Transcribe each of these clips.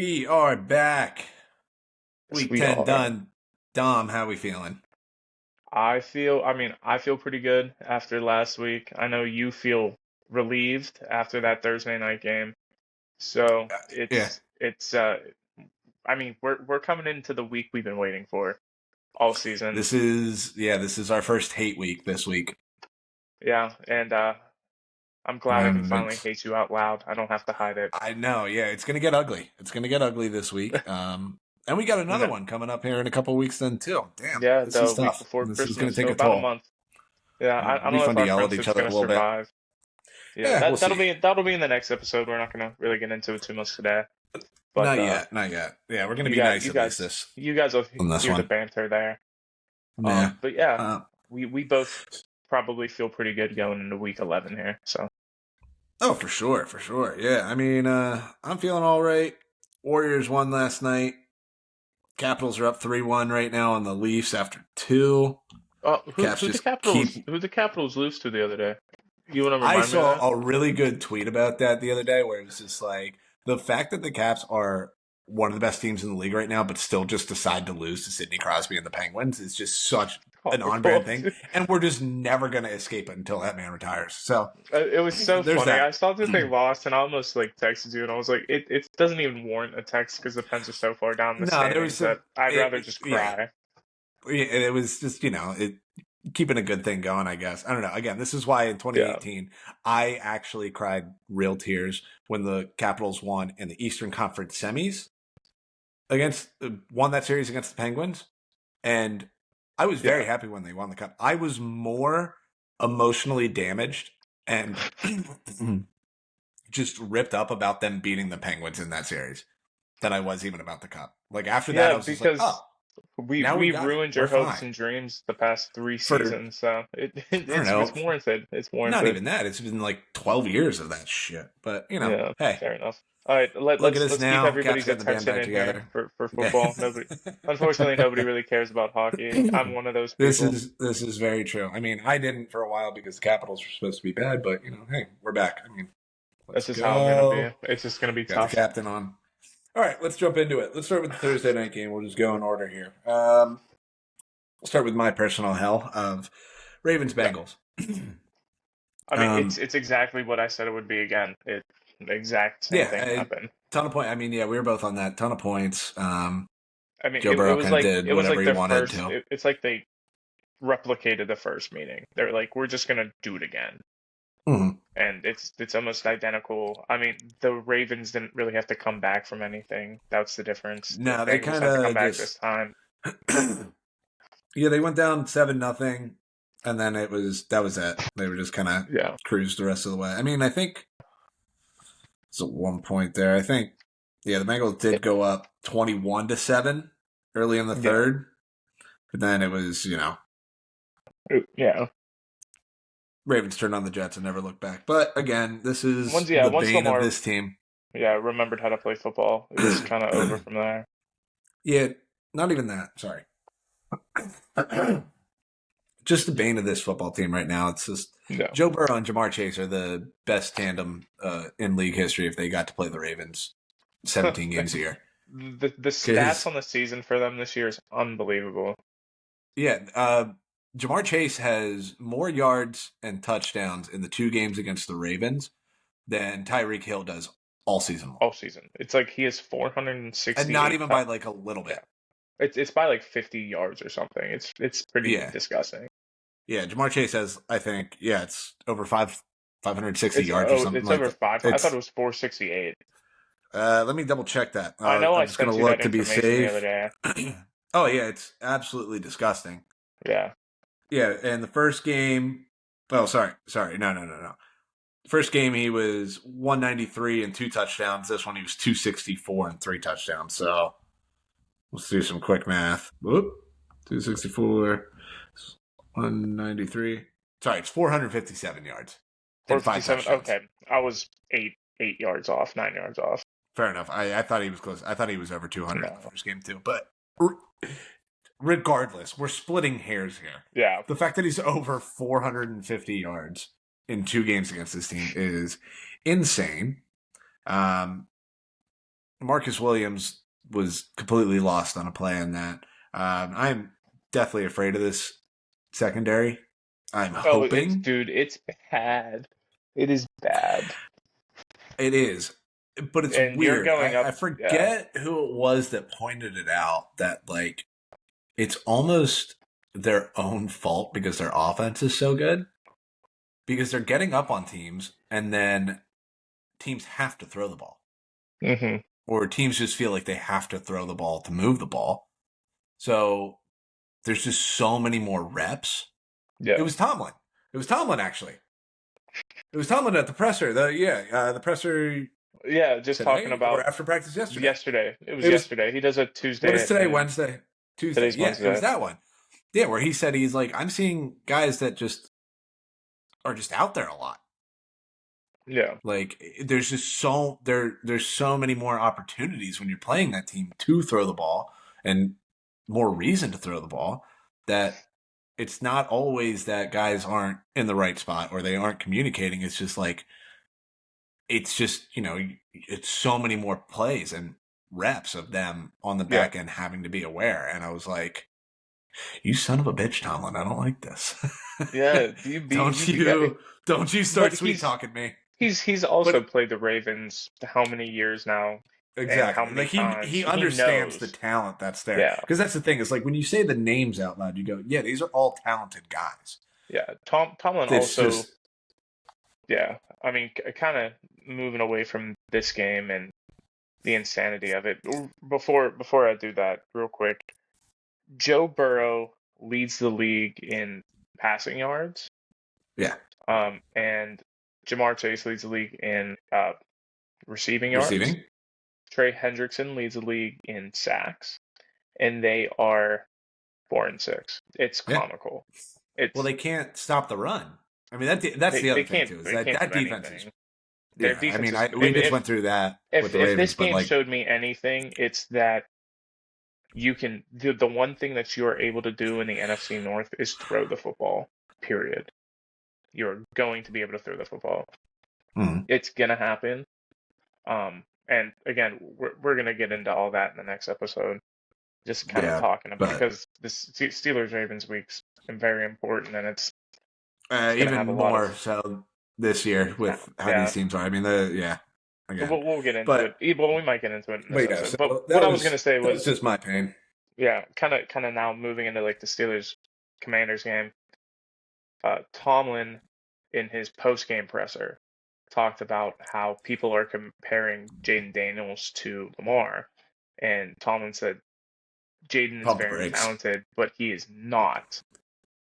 We are back. Yes, Week we 10 are. done. Dom, how we feeling? I feel pretty good after last week. I know you feel relieved after that Thursday night game. So Yeah, we're coming into the week we've been waiting for all season. this is our first hate week this week. Yeah, and I'm glad I can finally It's hate you out loud. I don't have to hide it. I know, yeah, it's gonna get ugly. It's gonna get ugly this week. And we got another No, one coming up here in a couple weeks then too. Damn, yeah, this the is week tough. before This is gonna Christmas, take so a about a toll. month. Yeah, I It'll don't be know fun if to our yell at each friendship's other a gonna little bit. survive. Yeah, Yeah, we'll that'll see. be in the next episode. We're not gonna really get into it too much today. But Not yet, not yet. Yeah, we're gonna you be got nice at least this you guys will on this hear the one. banter there. Yeah. But yeah, Uh, we both probably feel pretty good going into week 11 here. So Oh, for sure, for sure. Yeah, I mean, I'm feeling all right. Warriors won last night. Capitals are up 3-1 right now on the Leafs after two. Caps just keep. who the Capitals lose to the other day? You want to I remind me of saw that? a really good tweet about that the other day where it was just like the fact that the Caps are one of the best teams in the league right now, but still just decide to lose to Sidney Crosby and the Penguins is just such an on-brand thing, and we're just never going to escape it until that man retires. So It was so there's funny. I that. saw that they lost, and I almost like texted you, and I was like, it doesn't even warrant a text because the Pens are so far down the No, there was standings that some. I'd rather just Yeah, cry. it was just keeping a good thing going, I guess. I don't know. Again, this is why in Yeah, 2018 I actually cried real tears when the Capitals won in the Eastern Conference semis against won that series against the Penguins, and I was very yeah. happy when they won the cup. I was more emotionally damaged and just ripped up about them beating the Penguins in that series than I was even about the cup. Like after that, I Yeah, was just like, because oh, now we we've got it. ruined We're your hopes fine. and dreams the past three For seasons, so I don't know, it's warranted. It's not warranted. even that. It's been like 12 years of that shit. But, Yeah, hey, fair enough. All right, look at us let's keep now. Caps everybody's got the band attention back in here together. for Yeah. football. Unfortunately, nobody really cares about hockey. I'm one of those people. This is very true. I mean, I didn't for a while because the Capitals were supposed to be bad, but hey, we're back. I mean, let's This is how I'm gonna be. go. It's just gonna be Got the tough. captain on. All right, let's jump into it. Let's start with the Thursday night game. We'll just go in order here. We'll start with my personal hell of Ravens Yeah, Bengals. I mean um, it's exactly what I said it would be again. It the exact same yeah, thing a happened. ton of points. I mean, yeah, we were both on that. Ton of points. I mean Joe it Burrow was kind of like did whatever he their wanted first. to. It's like they replicated the first meeting. They're like, we're just gonna do it again. Mhm. And it's almost identical. I mean, the Ravens didn't really have to come back from anything. That's the difference. The No, they Bengals kind had to come of back this just time. yeah, they went down 7-0, and then that was it. They were just kind of Yeah. cruised the rest of the way. I mean, I think it's at one point there. I think yeah, the Bengals did go up 21-7 early in the Yeah. third, but then it was Yeah. Ravens turned on the Jets and never looked back. But again, this is the Once bane of Lamar this team. remembered how to play football, it was kind of over from there. Yeah, not even that. Sorry. Just the bane of this football team right now. It's just Yeah. Joe Burrow and Jamar Chase are the best tandem in league history if they got to play the Ravens 17 games a year. The stats Because, on the season for them this year is unbelievable. yeah, Jamar Chase has more yards and touchdowns in the two games against the Ravens than Tyreek Hill does all season long. All season. It's like he has And not 468 even by like a little bit. yeah. It's by like 50 yards or something. It's pretty Yeah. disgusting. Yeah, Jamar Chase has, I think, it's over 560 yards or something It's like over that. 5. I thought it was 468. Let me double check that. I know I I'm just going sent to you that look to be information the other safe. day. Oh, yeah, it's absolutely disgusting. Yeah. Yeah, and the first game, oh, sorry. No. First game, he was 193 and 2 touchdowns. This one, he was 264 and 3 touchdowns. So let's do some quick math. Whoop. 264, 193. Sorry, it's 457 yards and 5 457. touchdowns. Okay. I was 8 yards off, 9 yards off. Fair enough. I thought he was close. I thought he was over 200 in the No. first game, too. But regardless, we're splitting hairs here. Yeah. The fact that he's over 450 yards in 2 games against this team is insane. Marcus Williams was completely lost on a play on that. I'm definitely afraid of this secondary. I'm Oh, hoping it's bad. It is bad. it is, but it's And you're weird. going I up, yeah. forget who it was that pointed it out that like it's almost their own fault because their offense is so good because they're getting up on teams and then teams have to throw the ball Hmm. or teams just feel like they have to throw the ball to move the ball. So there's just so many more reps. It Yeah. was Tomlin. It was Tomlin actually. It was Tomlin at the presser. The presser Yeah, just talking today or about after practice yesterday. yesterday. It was It was yesterday. He does it what Tuesday is at today? noon. Wednesday, Tuesday. Today's Yeah, it was Wednesday. that one. Yeah, where he said he's like, I'm seeing guys that just are just out there a lot. Yeah. Like there's just there's so many more opportunities when you're playing that team to throw the ball and more reason to throw the ball that it's not always that guys aren't in the right spot or they aren't communicating. It's just like it's just, it's so many more plays and reps of them on the Yeah. back end having to be aware. And I was like, you son of a bitch, Tomlin, I don't like this. Yeah. Don't you start But sweet talking me. he's also But played the Ravens how many years now and how exactly. many Like he times. He understands the knows. talent that's there. Yeah. Because that's the thing, is like when you say the names out loud, you go, yeah, these are all talented guys. Yeah. Tomlin It's also, just yeah. I mean, kind of moving away from this game and the insanity of it. Before I do that, real quick, Joe Burrow leads the league in passing yards. yeah. And Jamar Chase leads the league in receiving yards. Receiving. Trey Hendrickson leads the league in sacks, and they are 4-6. It's Yeah. comical. Well, they can't stop the run. I mean, that's the other thing too. Is They that can't do defense is anything. Their yeah. I defense mean, is we just went through that with the if Ravens, this but game like showed me anything, it's that you can the one thing that you are able to do in the NFC North is throw the football. Period. You're going to be able to throw the football. mhm. It's gonna happen. And again, we're gonna get into all that in the next episode. Just kind of Yeah, talking about but because this Steelers Ravens week's very important, and it's gonna have even a lot more of so this year with how yeah. these teams are. I mean, again, We'll get into but it. Well, we might get into it in this yeah. episode. But So what I was gonna say that was was just my pain. yeah, kind of now moving into like the Steelers Commanders game. Tomlin in his post game presser talked about how people are comparing Jaden Daniels to Lamar, and Tomlin said Jaden is Pump the very brakes. talented, but he is not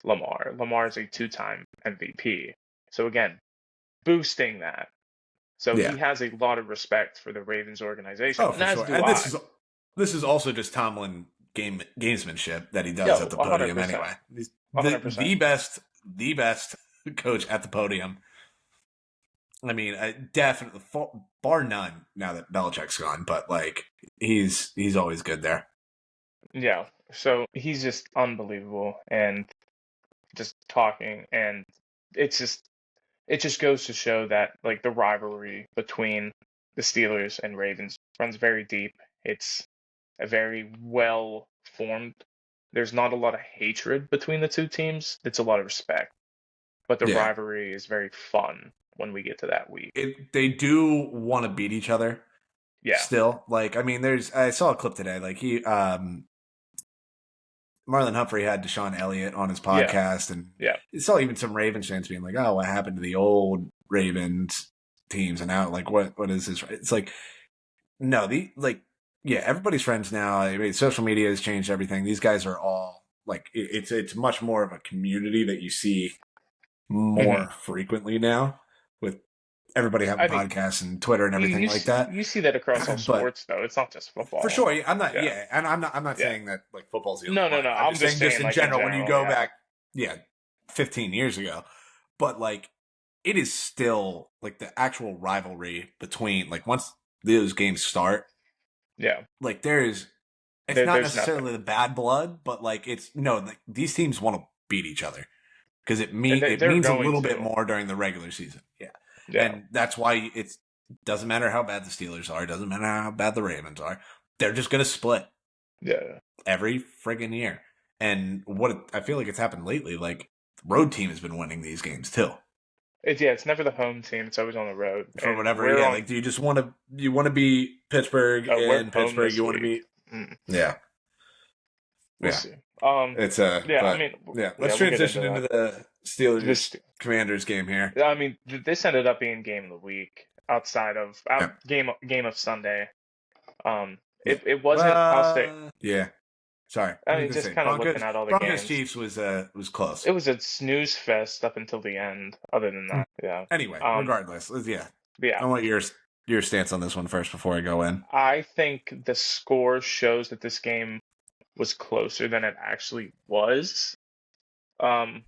Lamar. Lamar is a two-time MVP. So again, boosting that. So Yeah. he has a lot of respect for the Ravens organization, Oh, and for as sure. do And I. this is also just Tomlin gamesmanship that he does Yeah, at the podium 100%. anyway. He's 100%. the best coach at the podium. I mean, definitely bar none now that Belichick's gone, but like he's always good there. Yeah. So he's just unbelievable and just talking, and it's just it just goes to show that like the rivalry between the Steelers and Ravens runs very deep. It's a very well formed. There's not a lot of hatred between the two teams. It's a lot of respect. But the Yeah. rivalry is very fun when we get to that week. They do want to beat each other. Yeah. Still, like, I mean, I saw a clip today. Like Marlon Humphrey had Deshaun Elliott on his podcast, and you saw even some Ravens fans being like, "Oh, what happened to the old Ravens teams?" And now, like, what is this? It's like, no, everybody's friends now. I mean, social media has changed everything. These guys are all like, it's much more of a community that you see more frequently now with everybody having podcasts and Twitter and everything like that. You see that across all sports, though. It's not just football. For sure, I'm not. Yeah, and I'm not saying that like football's the only no. one. I'm just saying in like, general. When you go back, 15 years ago, but like it is still like the actual rivalry between like once those games start. Yeah, like it's not necessarily the bad blood, but like these teams want to beat each other because it means a little bit more during the regular season. Yeah. And that's why Doesn't matter how bad the Steelers are. Doesn't matter how bad the Ravens are. They're just going to split Yeah. every friggin' year. And I feel like it's happened lately. Like the road team has been winning these games too. It's never the home team. It's always on the road. For And whatever, we're yeah. on. Like, do you want to be Pittsburgh We're and home Pittsburgh? this You want to week. be, Mm, yeah, we'll yeah. see. It's Yeah. I but mean, yeah. yeah, Let's we'll get transition into into that. the This. Steelers Commanders game here. I mean, this ended up being game of the week outside of Yeah, game of Sunday. Um, yeah. it wasn't. I'll say. Yeah. Sorry, I I was mean, gonna just say kind of looking at all the Broncos games. Chiefs was close. It was a snooze fest up until the end. Other than that, yeah. Anyway, regardless, yeah. Yeah. I want your stance on this one first before I go in. I think the score shows that this game was closer than it actually was. Um,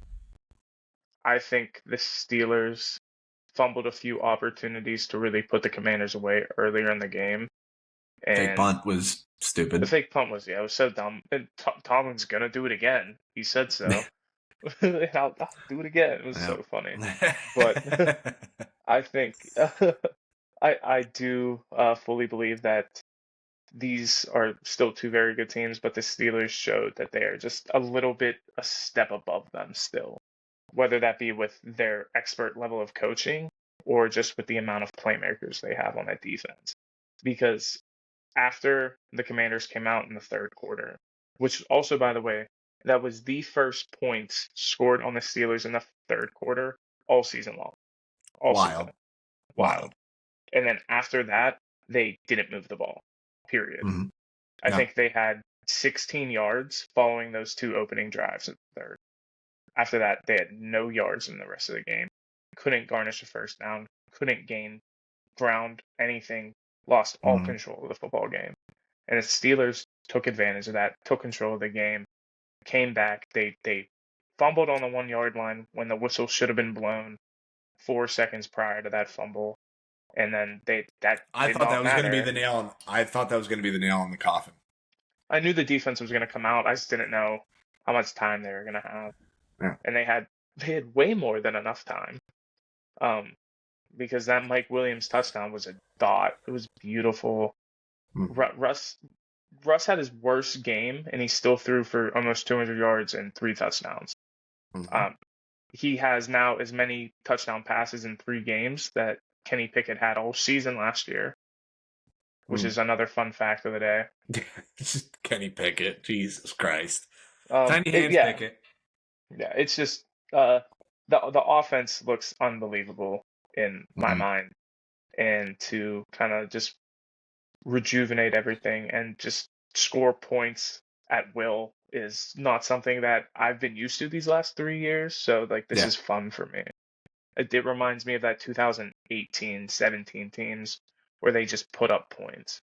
I think the Steelers fumbled a few opportunities to really put the Commanders away earlier in the game, Fake and punt was the stupid. fake punt was it was so dumb. And Tomlin's gonna do it again. He said so. I'll do it again. It was so funny. But I think I do fully believe that these are still two very good teams, but the Steelers showed that they are just a little bit a step above them still, whether that be with their expert level of coaching or just with the amount of playmakers they have on that defense. Because after the Commanders came out in the third quarter, which also, by the way, that was the first points scored on the Steelers in the third quarter all season long. All season. Wild. And then after that, they didn't move the ball, period. Mm-hmm. I think they had 16 yards following those two opening drives in the third. After that, they had no yards in the rest of the game. Couldn't garnish a first down, couldn't gain ground, anything, lost all control of the football game. And the Steelers took advantage of that, took control of the game, came back. They fumbled on the 1 yard line when the whistle should have been blown 4 seconds prior to that fumble. And then I thought that was going to be the nail. I thought that was going to be the nail in the coffin. I knew the defense was going to come out. I just didn't know how much time they were going to have. Yeah. And they had way more than enough time. Because that Mike Williams touchdown was a dot. It was beautiful. Russ had his worst game, and he still threw for almost 200 yards and 3 touchdowns. He has now as many touchdown passes in 3 games that Kenny Pickett had all season last year, which is another fun fact of the day. Kenny Pickett, Jesus Christ, tiny hands Pickett. Yeah, it's just the offense looks unbelievable in my mind, and to kind of just rejuvenate everything and just score points at will is not something that I've been used to these last 3 years. So like this is fun for me. It reminds me of that 2018-17 teams where they just put up points.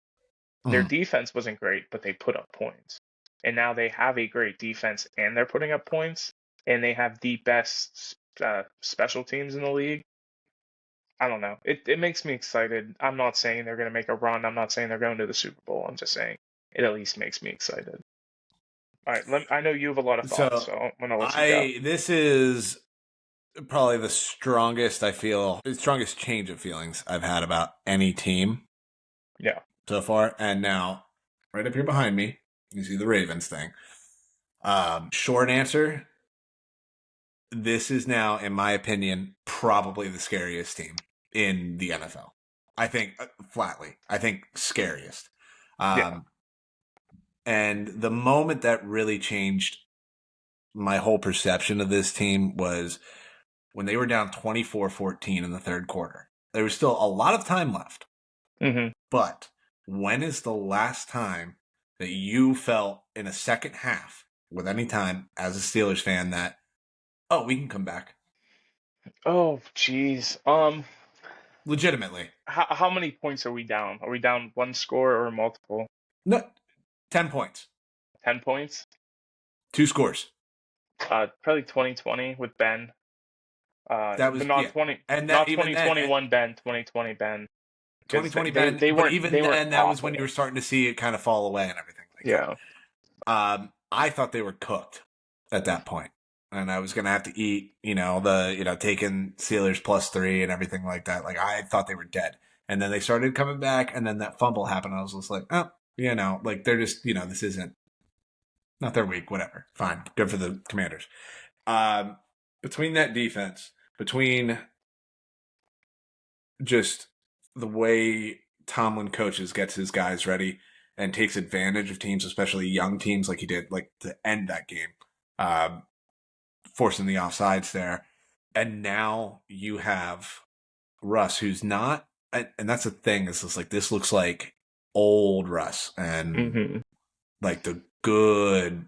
Their defense wasn't great, but they put up points. And now they have a great defense and they're putting up points, and they have the best special teams in the league. I don't know. It makes me excited. I'm not saying they're going to make a run. I'm not saying they're going to the Super Bowl. I'm just saying it at least makes me excited. All right. I know you have a lot of thoughts, so I'm going to let you go. This is probably the strongest change of feelings I've had about any team. Yeah. So far. And now, right up here behind me, you see the Ravens thing. Short answer, this is now, in my opinion, probably the scariest team in the NFL. I think, flatly, scariest. And the moment that really changed my whole perception of this team was when they were down 24-14 in the third quarter. There was still a lot of time left. But when is the last time that you felt in a second half with any time as a Steelers fan that, oh, we can come back? Oh, geez. Legitimately. How many points are we down? Are we down 1 score or multiple? No, 10 points. 10 points? 2 scores. Probably 2020 with Ben. That was not 20, and not 2021 Ben, 2020 Ben. 2020 Ben. They weren't. Even then, that was when you were starting to see it kind of fall away and everything. Yeah. I thought they were cooked at that point, and I was gonna have to eat, taking Steelers +3 and everything like that. Like I thought they were dead, And then they started coming back, and then that fumble happened. I was just like, oh, like they're just, this isn't not their week, whatever. Fine. Good for the Commanders. Between that defense, between just the way Tomlin coaches, gets his guys ready and takes advantage of teams, especially young teams like he did, like to end that game, forcing the offsides there. And now you have Russ, who's not, and that's the thing, is just like, this looks like old Russ and like the good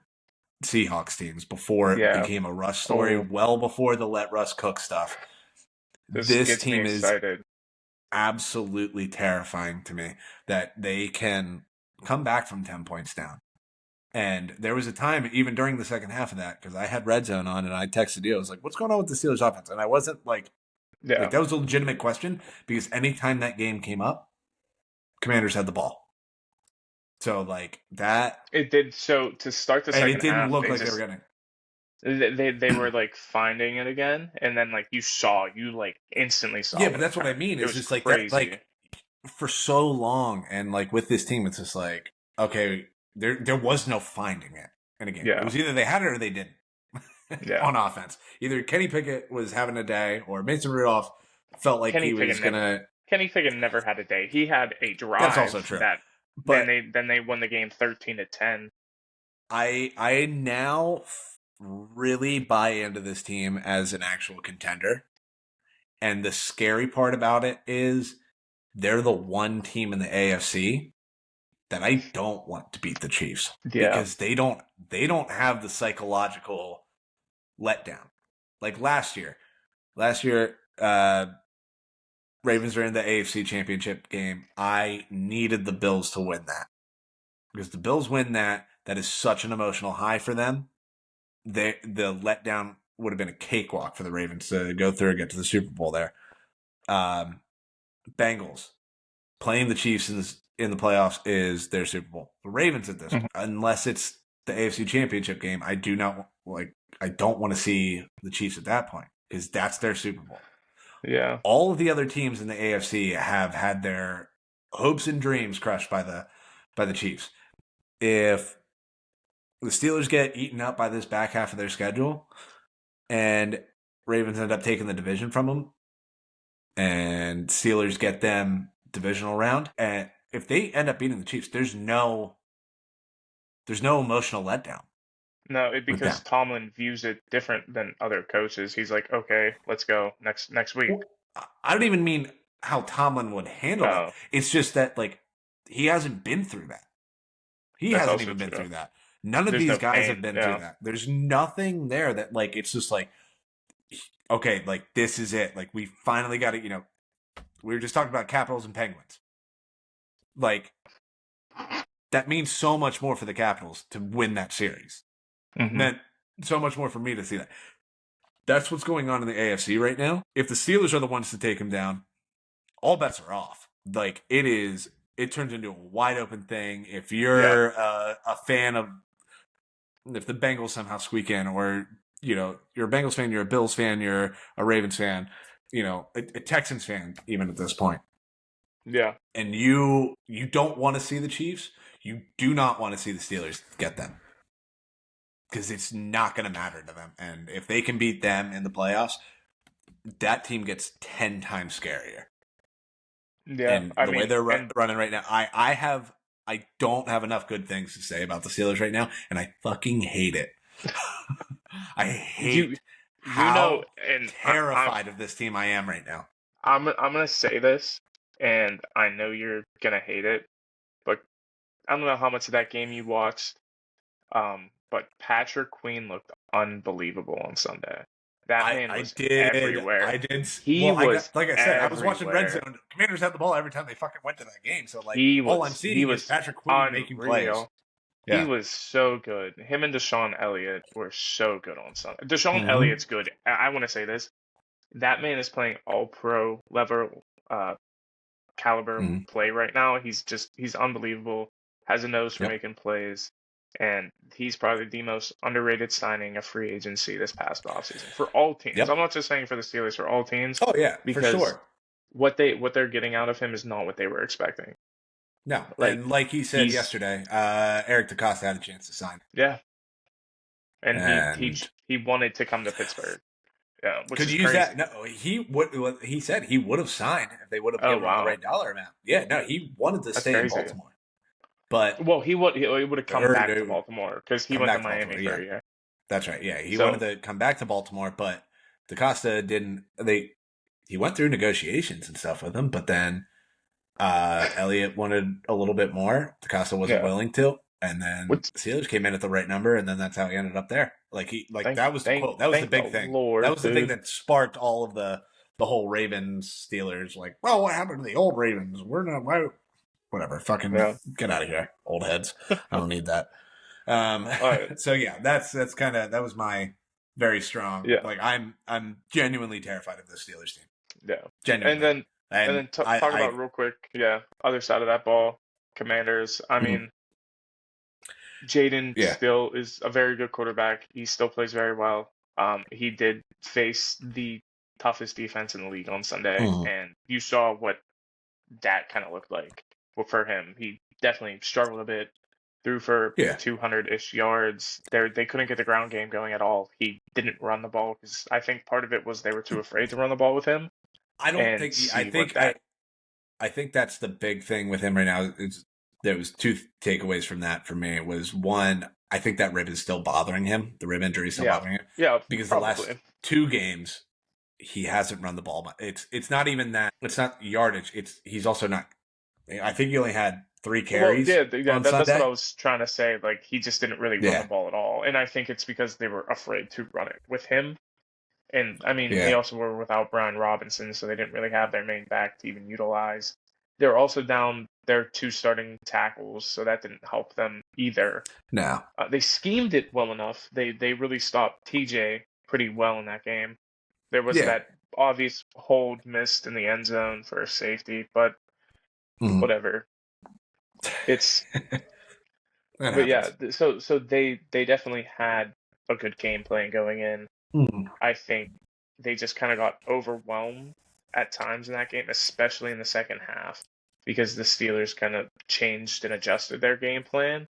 Seahawks teams before it became a Russ story, well before the let Russ cook stuff. This team is absolutely terrifying to me, that they can come back from 10 points down. And there was a time, even during the second half of that, because I had Red Zone on and I texted you, I was like, what's going on with the Steelers offense? And I wasn't like that was a legitimate question, because anytime that game came up, Commanders had the ball. So like that, it did. So to start the second half, it didn't look like they were getting. They were like finding it again, and then like you like instantly saw. Yeah, but that's what I mean. It's just like that, like for so long, and like with this team, it's just like, okay, there was no finding it in a game. It was either they had it or they didn't. On offense, either Kenny Pickett was having a day, or Mason Rudolph felt like he was gonna. Kenny Pickett never had a day. He had a drive. That's also true. But then they won the game 13-10. I now really buy into this team as an actual contender, and the scary part about it is they're the one team in the AFC that I don't want to beat the Chiefs, because they don't have the psychological letdown like last year. Ravens are in the AFC Championship game. I needed the Bills to win that, because the Bills win that is such an emotional high for them. The letdown would have been a cakewalk for the Ravens to go through and get to the Super Bowl there. Bengals playing the Chiefs in the playoffs is their Super Bowl. The Ravens at this, unless it's the AFC Championship game, I don't want to see the Chiefs at that point, because that's their Super Bowl. Yeah. All of the other teams in the AFC have had their hopes and dreams crushed by the Chiefs. If the Steelers get eaten up by this back half of their schedule, and Ravens end up taking the division from them, and Steelers get them divisional round, and if they end up beating the Chiefs, there's no emotional letdown. No, because Tomlin views it different than other coaches. He's like, okay, let's go next week. Well, I don't even mean how Tomlin would handle it. It's just that, like, he hasn't been through that. He hasn't even been through that. None of these guys have been through that. There's nothing there that, like, it's just like, okay, like, this is it. Like, we finally got it. We were just talking about Capitals and Penguins. Like, that means so much more for the Capitals to win that series. Meant so much more for me to see that. That's what's going on in the AFC right now. If the Steelers are the ones to take him down, all bets are off. Like, it turns into a wide open thing. If you're a fan of, if the Bengals somehow squeak in, or you're a Bengals fan, you're a Bills fan, you're a Ravens fan, a Texans fan, even at this point. Yeah. And you don't want to see the Chiefs. You do not want to see the Steelers get them, because it's not going to matter to them. And if they can beat them in the playoffs, that team gets 10 times scarier. Yeah, and the way they're running right now, I don't have enough good things to say about the Steelers right now, and I fucking hate it. I hate how terrified of this team I am right now. I'm gonna say this, and I know you're gonna hate it, but I don't know how much of that game you watched. But Patrick Queen looked unbelievable on Sunday. That man was everywhere. I did. He was like I said, I was watching Red Zone. Commanders had the ball every time they fucking went to that game. So like, all I'm seeing is Patrick Queen making plays. Yeah. He was so good. Him and Deshaun Elliott were so good on Sunday. Deshaun Elliott's good. I want to say this: that man is playing all-pro level caliber play right now. He's unbelievable. Has a nose for making plays. And he's probably the most underrated signing of free agency this past offseason for all teams. I'm not just saying for the Steelers, for all teams. Oh, yeah, for sure. what they're getting out of him is not what they were expecting. No, Like and like he said he's yesterday, Eric DaCosta had a chance to sign, yeah, and he he and he wanted to come to Pittsburgh, yeah, which could is use that. crazy. No, he would. He said he would have signed if they would have Oh given him the wow, right dollar amount. Yeah, no, he wanted to that's stay in crazy. Baltimore, but Well, he would have come or back to to Baltimore because he come went to back to Baltimore. Miami for Yeah, a year. that's right. Yeah, he wanted So to come back to Baltimore, but DaCosta didn't. He went through negotiations and stuff with him, but then Elliott wanted a little bit more. DaCosta wasn't yeah, willing to, and then which Steelers came in at the right number, and then that's how he ended up there. Like thank that was the thank quote. That was the thank the big thing. That Lord, was the thing dude. that sparked all of the whole Ravens Steelers. Like, well, what happened to the old Ravens? We're not. Why, whatever. Fucking Yeah, get out of here, old heads. I don't need that. all right, So yeah, that's kind of that was my very strong. yeah, Like I'm genuinely terrified of this Steelers team. yeah, and Genuinely, then and and then talk about real quick, yeah, other side of that ball, Commanders. I mm, mean, Jaden yeah. still is a very good quarterback. He still plays very well. He did face the toughest defense in the league on Sunday, Mm. and you saw what that kind of looked like for him. He definitely struggled a bit, threw for Yeah. 200-ish yards. They couldn't get the ground game going at all. He didn't run the ball because I think part of it was they were too afraid to run the ball with him I don't and think I see what think that. I think that's the big thing with him right now. There was two takeaways from that for me. It was one, I think that rib is still bothering him. The rib injury is still Yeah, bothering him yeah, because the last probably. two games he hasn't run the ball. It's not even that. It's not yardage. He's also not. I think he only had 3 Well, carries yeah, on that's what I Sunday. was trying to say. Like he just didn't really run the Yeah, ball at all, and I think it's because they were afraid to run it with him. And I mean, they yeah, also were without Brian Robinson, so they didn't really have their main back to even utilize. They're also down their 2 starting tackles, so that didn't help them either. no, They schemed it well enough. They really stopped TJ pretty well in that game. There was yeah, that obvious hold missed in the end zone for a safety, but mm. whatever. It's That but yeah, happens. so they definitely had a good game plan going in. Mm. I think they just kind of got overwhelmed at times in that game, especially in the second half, because the Steelers kind of changed and adjusted their game plan,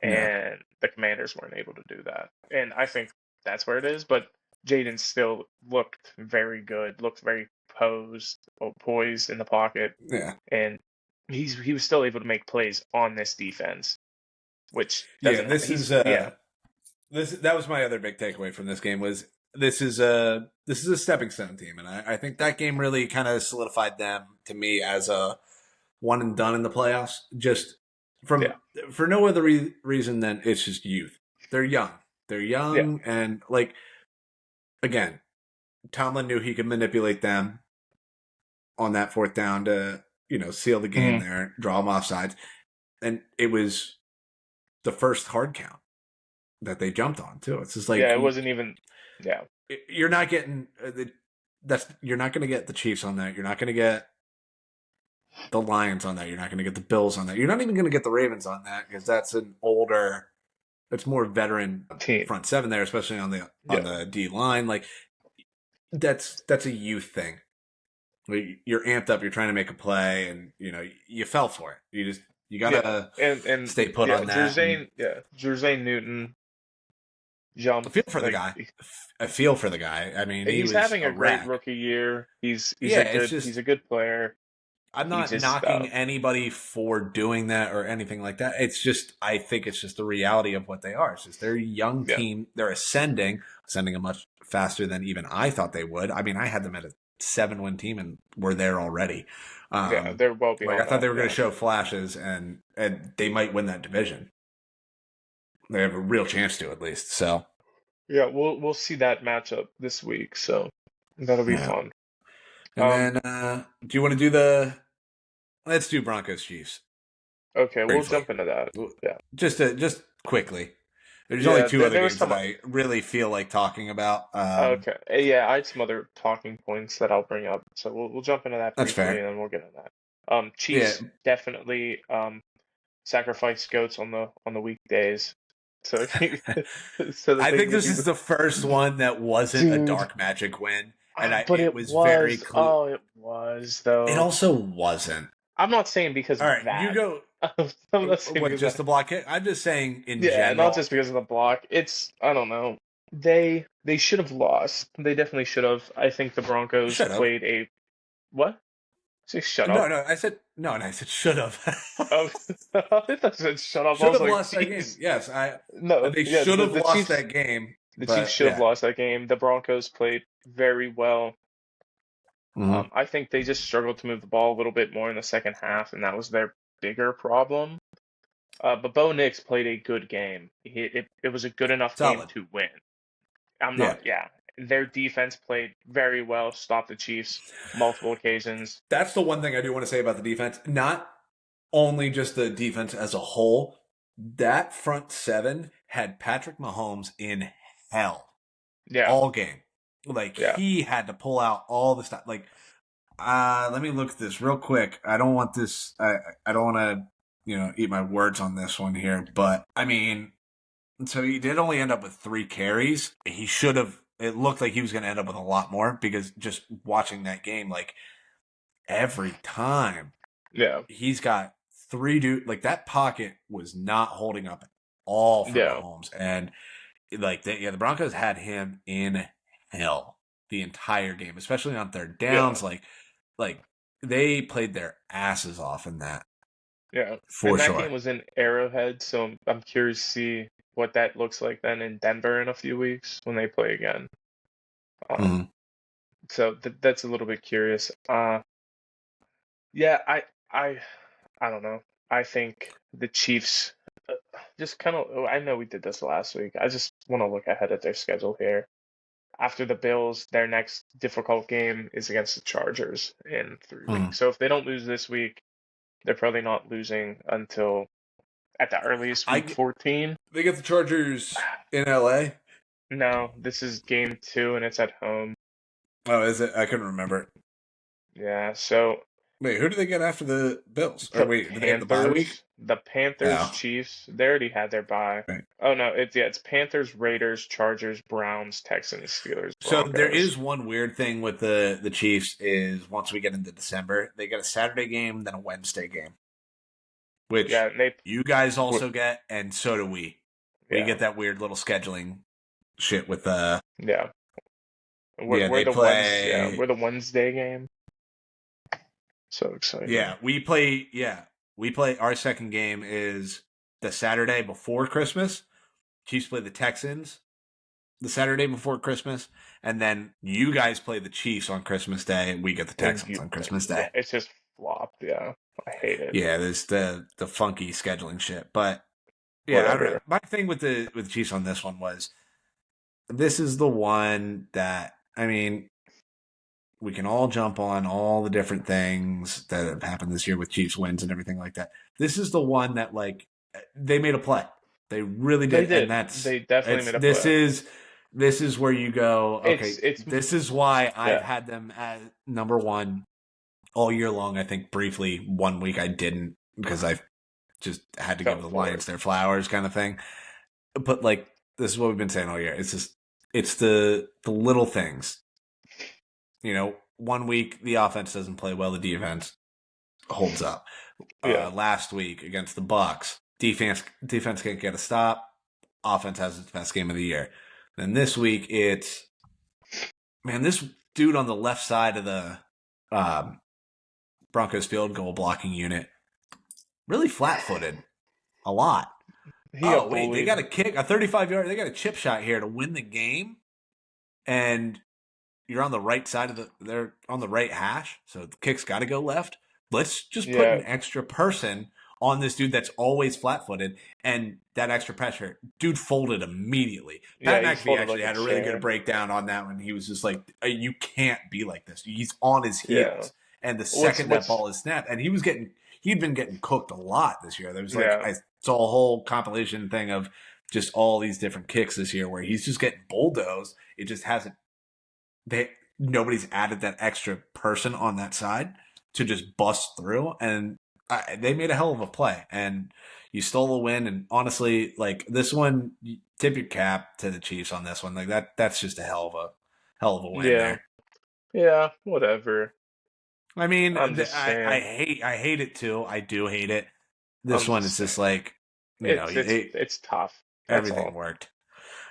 Yeah, and the Commanders weren't able to do that. And I think that's where it is. But Jaden still looked very good, looked very poised in the pocket, yeah, and he was still able to make plays on this defense, which yeah. doesn't. This He's is yeah, that was my other big takeaway from this game was this is a stepping stone team, and I think that game really kind of solidified them to me as a one and done in the playoffs. Just yeah, from for no other reason than it's just youth. They're young. They're yeah. young, and like again, Tomlin knew he could manipulate them on that fourth down to seal the game Mhm. there, draw them off sides, and it was the first hard count that they jumped on too. It's just like Yeah, it wasn't even. Yeah, you're not getting you're not going to get the Chiefs on that. You're not going to get the Lions on that. You're not going to get the Bills on that. You're not even going to get the Ravens on that because that's an older, it's more veteran team. front seven there, especially on the Yeah, D line. Like that's a youth thing. You're amped up. You're trying to make a play, and you fell for it. You yeah, gotta and stay put yeah, on that. And Jerzane Newton I jumped feel for the like guy. I feel for the guy. I mean, he he's was having a a great wreck. rookie year. He's Yeah, a it's good just player. I'm He not just knocking anybody for doing that or anything like that. It's just I think it's just the reality of what they are. It's just they're a young yeah, team. They're ascending a much faster than even I thought they would. I mean, I had them at a 7-win team and we're there already. yeah, they're well Like I beyond thought they that. were going Yeah, to show flashes and they might win that division. They have a real chance to at least. So yeah, we'll see that matchup this week, so that'll be yeah. fun. And then do you want to do let's do Broncos Chiefs Okay, we'll briefly. jump into that. Yeah, Just quickly. There's only yeah, 2 other there was games that some. I really feel like talking about. Okay. Yeah, I had some other talking points that I'll bring up, so we'll jump into that That's briefly, fair. and then we'll get into that. Yeah, Chiefs definitely sacrifice goats on the weekdays, so so that I they think can this do is the the first one that wasn't a dude. dark magic win. and But it was very clear. it was It though. also wasn't. I'm not saying because All of right, you that. go. I'm not saying What, because of just that. the block kick? I'm just saying in Yeah, not general. just because of the block. It's I don't know. They should have lost. They definitely should have. I think the Broncos Should have. played a what? Say shut No, up. no, I said no, and I said should have. Oh, I thought I said shut up. I Should was have like, lost that game. jeez. Yes, I. No, They yeah, should have the lost Chiefs that game, the Chiefs but should have yeah. lost that game. The Broncos played very well. Hmm. I think they just struggled to move the ball a little bit more in the second half, and that was their bigger problem. But Bo Nix played a good game. It was a good enough game Solid. to win. I'm Yeah. not, yeah. Their defense played very well, stopped the Chiefs multiple occasions. That's the one thing I do want to say about the defense. Not only just the defense as a whole, that front seven had Patrick Mahomes in hell Yeah, all game. Like yeah, he had to pull out all the stuff. Like, let me look at this real quick. I don't want this. I don't want to eat my words on this one here. But I mean, so he did only end up with 3 carries. He should have. It looked like he was going to end up with a lot more because just watching that game, like every time yeah, he's got 3 dude. Like that pocket was not holding up at all for yeah, Mahomes, and like the Broncos had him in hell the entire game, especially on third yeah, downs. Like they played their asses off in that yeah. for And that sure. game was in Arrowhead, so I'm curious to see what that looks like then in Denver in a few weeks when they play again. Um, Mm-hmm. so that's a little bit curious. Yeah, I, I don't know. I think the Chiefs just kind of. I know we did this last week. I just want to look ahead at their schedule here. After the Bills, their next difficult game is against the Chargers in 3 weeks. So if they don't lose this week, they're probably not losing until at the earliest week I 14. They get the Chargers in LA. No, this is game 2 and it's at home. Oh, is it? I couldn't remember. Yeah, so Wait, who do they get after the Bills? Or wait, do they have the bye week? The Panthers, No. Chiefs, they already had their bye. Right. Oh no, it's Panthers, Raiders, Chargers, Browns, Texans, Steelers, So there Broncos. is one weird thing with the Chiefs is once we get into December, they get a Saturday game, then a Wednesday game, which Yeah, and they you guys also get, and so do we. We yeah, get that weird little scheduling shit with yeah. yeah, We're they the ones, yeah, play we're the Wednesday game. So exciting. yeah, we play our second game is the Saturday before Christmas. Chiefs play the Texans the Saturday before Christmas, and then you guys play the Chiefs on Christmas Day, and we get the And Texans on Christmas yeah, Day. it's just flopped. Yeah, I hate it. Yeah, there's the funky scheduling shit, but yeah, I don't know. Whatever. My thing with the Chiefs on this one was this is the one that I mean we can all jump on all the different things that have happened this year with Chiefs wins and everything like that. This is the one that like they made a play. They really They did, and did. that's They definitely it's made a play. this is where you go. Okay, It's this is why I've yeah, had them at number one all year long. I think briefly one week I didn't because I just had to give fell the for it. Lions their flowers, kind of thing. But like this is what we've been saying all year. It's the little things. One week the offense doesn't play well, the defense holds up. Yeah, Last week against the Bucks, defense can't get a stop. Offense has its best game of the year. Then this week it's this dude on the left side of the um, Broncos field goal blocking unit really flat footed a lot. he Oh got wait, they bullied. got a kick, a 35-yard. They got a chip shot here to win the game, and you're on the right side of they're on the right hash, so the kick's got to go left. Let's just put Yeah, an extra person on this dude that's always flat-footed, and that extra pressure, dude folded immediately. yeah, Pat he McAfee folded like actually a had a really good chair. breakdown on that one. He was just like, "You can't be like this." He's on his Yeah. heels, and the What's second that what's ball is snapped, and he'd been getting cooked a lot this year. There was like yeah, I saw a whole compilation thing of just all these different kicks this year where he's just getting bulldozed. It just hasn't. Nobody's added that extra person on that side to just bust through, and they made a hell of a play, and you stole a win. And honestly, like this one, you tip your cap to the Chiefs on this one. Like that's just a hell of a win yeah. there. Yeah, whatever. I mean, I'm just saying. I hate it too. I do hate it. This I'm one just is just saying. like, It's tough. That's everything all. worked.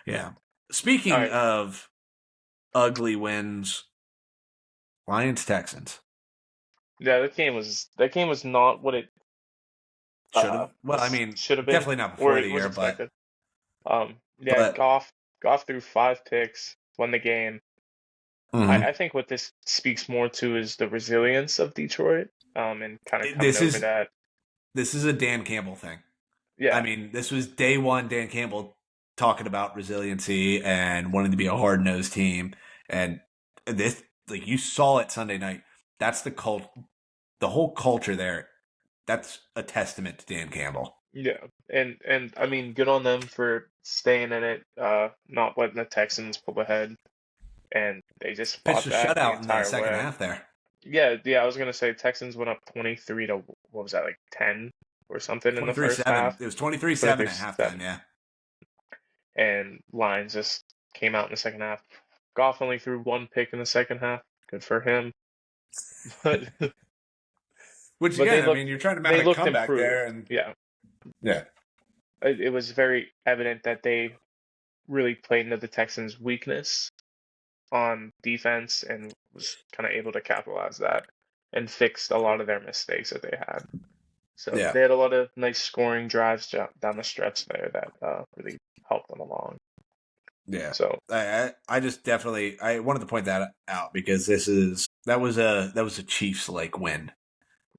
Yeah. All Speaking right. of ugly wins, Lions Texans Yeah, that game was not what it should have. Well, I was mean, should have been definitely not or before the it was year, expected. Yeah, but Goff threw 5 picks, won the game. mhm. I think what this speaks more to is the resilience of Detroit, and kind of coming this over is that. this is a Dan Campbell thing. I Yeah, mean, this was day one. Dan Campbell talking about resiliency and wanting to be a hard nosed team, and this like you saw it Sunday night. That's the whole culture there. That's a testament to Dan Campbell. yeah, and I mean, good on them for staying in it, not letting the Texans pull ahead, and they just Pitched fought a back the shutout in the entire second way. half there. Yeah, yeah, I was gonna say Texans went up 23 to what was that, like 10 or something in the first 23-7. half, It was 23-7 at halftime, 23-7, yeah. and Lions just came out in the second half. Goff only threw 1 pick in the second half. Good for him, but Which but they again, I looked mean, you're trying to mount they a looked comeback improved. there and Yeah, yeah. it was very evident that they really played into the Texans' weakness on defense and was kind of able to capitalize that and fixed a lot of their mistakes that they had. So Yeah. they had a lot of nice scoring drives down the stretch there that really helped them along. Yeah. So I just definitely I wanted to point that out because that was a Chiefs like win.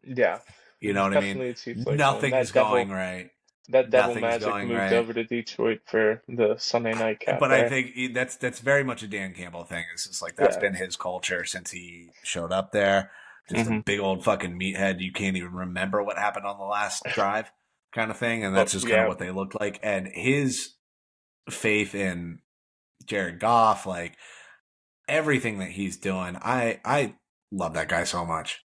yeah, You know what I mean? definitely a Chiefs like win. Nothing's going right. That devil Nothing's magic going moved right. over to Detroit for the Sunday nightcap But I there. think that's very much a Dan Campbell thing. It's just like that's Yeah. been his culture since he showed up there. Just a Hmm. big old fucking meathead. You can't even remember what happened on the last drive, kind of thing. And But that's just kind of yeah, what they looked like. And his faith in Jared Goff, like everything that he's doing, I love that guy so much.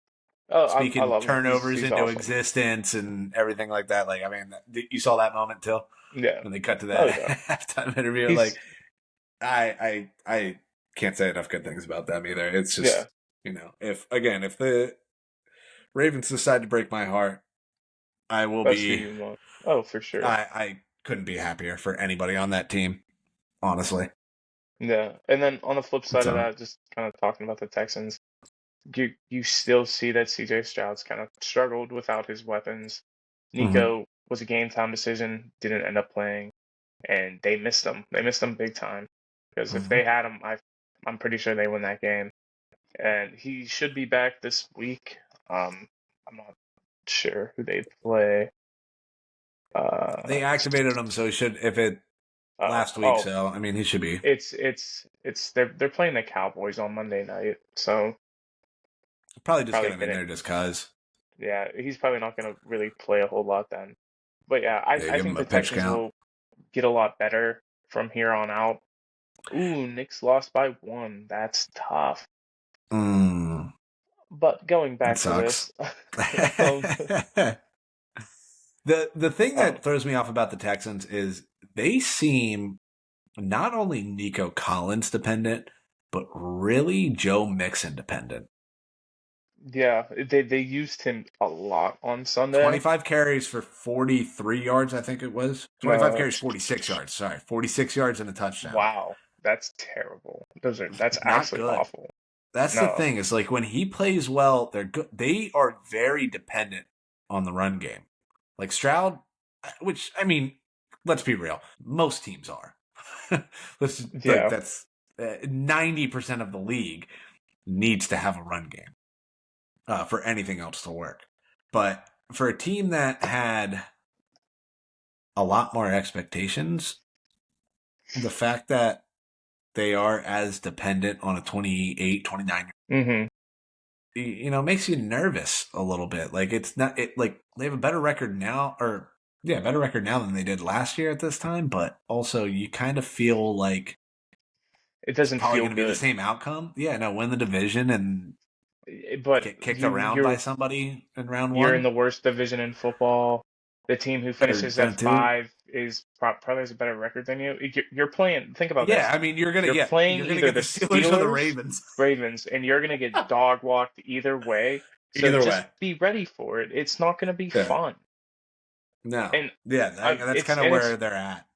oh, I Speaking love him. turnovers He's into awesome. existence and everything like that. Like I mean, you saw that moment too Yeah. when they cut to that Oh yeah. halftime interview. Like He's I can't say enough good things about them either. It's yeah. just if the Ravens decide to break my heart, I will That's who be. you want. Oh, for sure. I couldn't be happier for anybody on that team, honestly. Yeah. And then on the flip side of So that, just kind of talking about the Texans, you still see that CJ Stroud's kind of struggled without his weapons. mhm, Nico was a game time decision, didn't end up playing, and they missed him. They missed him big time because if mhm. they had him, I'm pretty sure they win that game. And he should be back this week. I'm not sure who they play. They Uh, activated him, so he should if it oh, last week. oh, So I mean, he should be it's they're playing the Cowboys on Monday night, so probably just get probably him in didn't. there just cause. Yeah, he's probably not going to really play a whole lot then. But yeah, Yeah, I give him think a the pitch Texans count. will get a lot better from here on out. Ooh, Knicks lost by 1. That's tough. Mm, But going that back to sucks. this, um, The thing um, that throws me off about the Texans is they seem not only Nico Collins dependent, but really Joe Mixon dependent. yeah, they used him a lot on Sunday. 25 carries for 43 yards, I think it was. 25 Uh, carries, 46 yards. Sorry, 46 yards and a touchdown. wow, that's terrible. That's Not actually good. awful. That's the No, thing. Is like when he plays well, they're good. They are very dependent on the run game. Like Stroud, which I mean, let's be real. Most teams are. Let's like yeah, that's 90% of the league needs to have a run game for anything else to work. But for a team that had a lot more expectations, the fact that they are as dependent on a 28, 29, hmm makes you nervous a little bit. Like it's not it like they have a better record now or yeah, better record now than they did last year at this time, but also you kind of feel like it it's doesn't probably feel going to be the good. same outcome. Yeah, no, win the division and But get kicked around by somebody in round you're in one. the worst division in football. The team who better finishes than at two. 5 is probably has a better record than you. You're playing. Think about Yeah, this. I mean You're playing you're gonna either get the the Steelers or the Steelers, Ravens. Ravens, and you're gonna get dog walked either way. So Either just way, be ready for it. It's not gonna be yeah, fun, no, and yeah, that's kind of it's where they're at.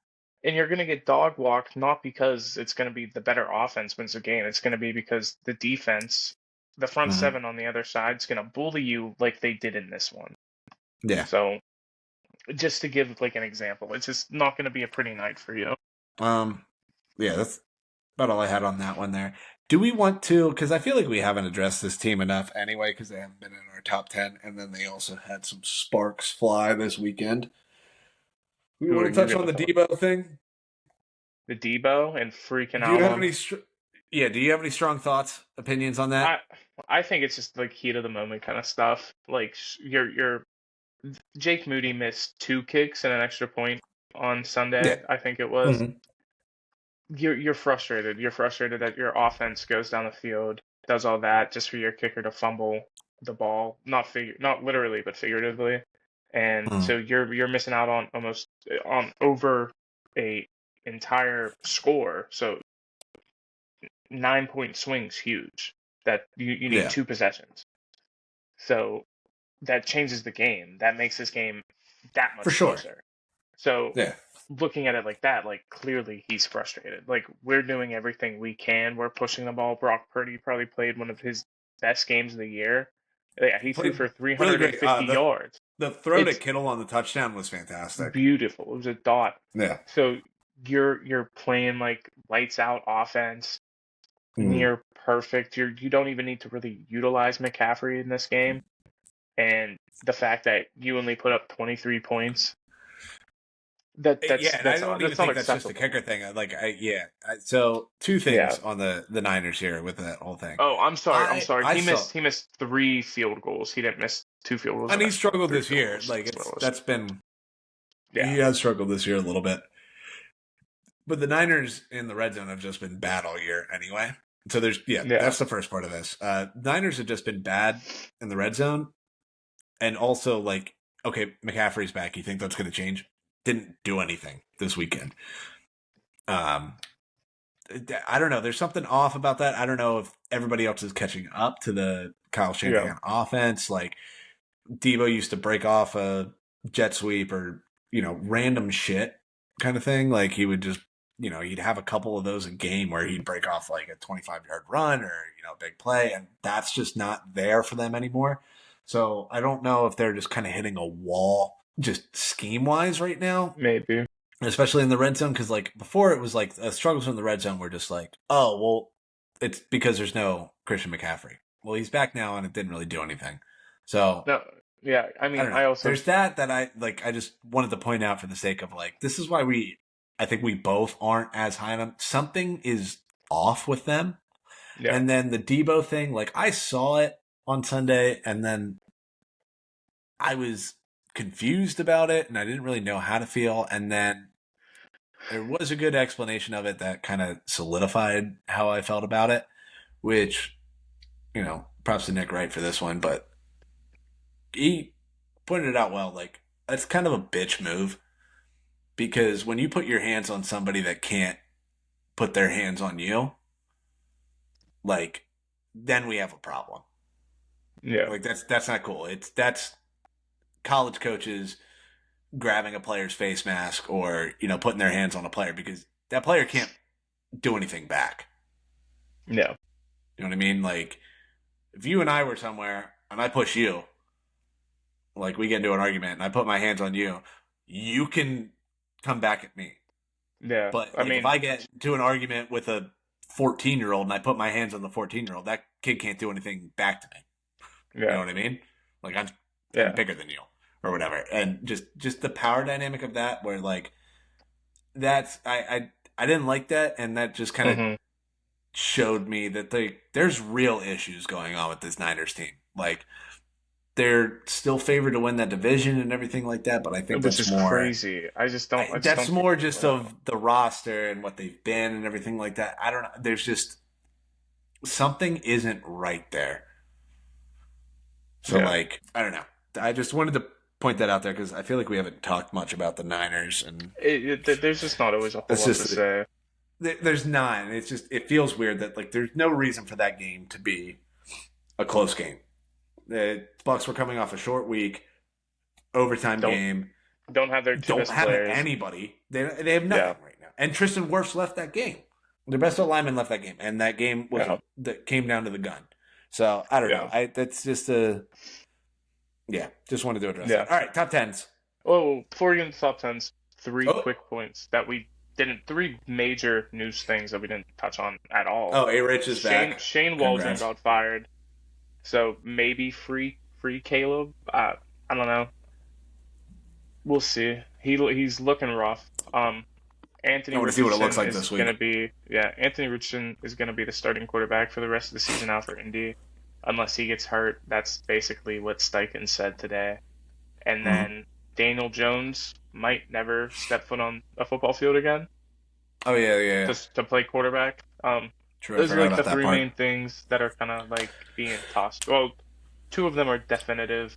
and you're gonna get dog walked not because it's gonna be the better offense wins the game. It's gonna be because the defense, the front Mhm. seven on the other side, is gonna bully you like they did in this one. Yeah. So just to give like an example, it's just not gonna be a pretty night for you. Um. Yeah, that's about all I had on that one there. Do we want to? Because I feel like we haven't addressed this team enough anyway, because they haven't been in our top 10, and then they also had some sparks fly this weekend. We Who want are to you touch gonna on the talk? Debo thing. The Debo and freaking Do you out have on. any? Yeah. Do you have any strong thoughts, opinions on that? I I think it's just like heat of the moment kind of stuff. Like you're Jake Moody missed 2 kicks and an extra point on Yeah. Sunday, I think it was. Mhm. You're frustrated. You're frustrated that your offense goes down the field, does all that just for your kicker to fumble the ball, not literally but figuratively. And Mhm. so you're missing out on almost on over a entire score. So 9 point swing's huge. That you need Yeah. 2 possessions. So that changes the game. That makes this game that For much sure. closer. So Yeah. looking at it like that, like clearly he's frustrated. Like we're doing everything we can. We're pushing the ball. Brock Purdy probably played one of his best games of the year. Yeah, he threw Played for really great. 350 yards. The throw to It's Kittle on the touchdown was fantastic. beautiful. It was a dot. Yeah. So you're playing like lights out offense, Mhm. near perfect. You don't even need to really utilize McCaffrey in this game. And the fact that you only put up 23 points, Yeah, and I don't even that's not think that's just a acceptable. kicker thing. So two things Yeah. on the Niners here with that whole thing. Oh, I'm sorry. I'm sorry. I saw, He missed 3 field goals. He didn't miss 2 field goals and and he extra point. struggled Three this field year. goals. Like That's what it was. that's been Yeah. he has struggled this year a little bit, but the Niners in the red zone have just been bad all year anyway. So Yeah. that's the first part of this. Niners have just been bad in the red zone, and also like okay, McCaffrey's back. You think that's going to change? Didn't do anything this weekend. Um, I don't know. There's something off about that. I don't know if everybody else is catching up to the Kyle Yeah. Shanahan offense. Like Debo used to break off a jet sweep or random shit kind of thing. Like he would just he'd have a couple of those a game where he'd break off like a 25-yard run or big play, and that's just not there for them anymore. So I don't know if they're just kind of hitting a wall just scheme wise right now, Maybe. especially in the red zone, because like before it was like struggles in the red zone were just like, oh well, it's because there's no Christian McCaffrey. Well, he's back now and it didn't really do anything. So No. Yeah. I I mean, don't know. I also. There's that I like. I just wanted to point out for the sake of like, this is why I think we both aren't as high on them. Something is off with them. Yeah. And then the Debo thing, like I saw it on Sunday and then I was confused about it and I didn't really know how to feel. And then there was a good explanation of it that kind of solidified how I felt about it, which, props to Nick Wright for this one, but he pointed it out well. Like, that's kind of a bitch move because when you put your hands on somebody that can't put their hands on you, like, then we have a problem. Yeah. Like, that's not cool. That's college coaches grabbing a player's face mask or, putting their hands on a player because that player can't do anything back. Yeah. You know what I mean? Like, if you and I were somewhere and I push you, like we get into an argument and I put my hands on you, you can come back at me. Yeah. But I like if mean. I get into an argument with a 14-year-old and I put my hands on the 14-year-old, that kid can't do anything back to me. You know Yeah. what I mean? Like I'm Yeah. bigger than you or whatever. And just the power dynamic of that where like that's I didn't like that and that just kind of Hmm. showed me that there's real issues going on with this Niners team. Like they're still favored to win that division and everything like that, but I think Which that's is more crazy. I just don't. I just that's don't think. more just Wow. of the roster and what they've been and everything like that. I don't know. There's just something isn't right there. So Yeah. like I don't know. I just wanted to point that out there because I feel like we haven't talked much about the Niners, and There's just not always a whole it's lot just to say. there's not. It's just it feels weird that like there's no reason for that game to be a close game. The Bucks were coming off a short week, overtime game. Don't have their two Don't best have players. anybody. They have nothing right now. And Tristan Wirfs left that game. Their best lineman left that game, and that game was that came down to the gun. So I don't know. That's just just wanted to address that. All right, top tens. Oh, before we get into top tens, three quick points that we didn't. Three major news things that we didn't touch on at all. Oh, A-Rich is back. Shane Waldron got fired, so maybe free Caleb. I don't know. We'll see. He's looking rough. Anthony. I want to see what it looks like this week. Anthony Richardson is going to be the starting quarterback for the rest of the season now for Indy, unless he gets hurt. That's basically what Steichen said today. And then Daniel Jones might never step foot on a football field again. Oh yeah. To play quarterback. True. Those are like the three main things that are kind of like being tossed. Well, two of them are definitive.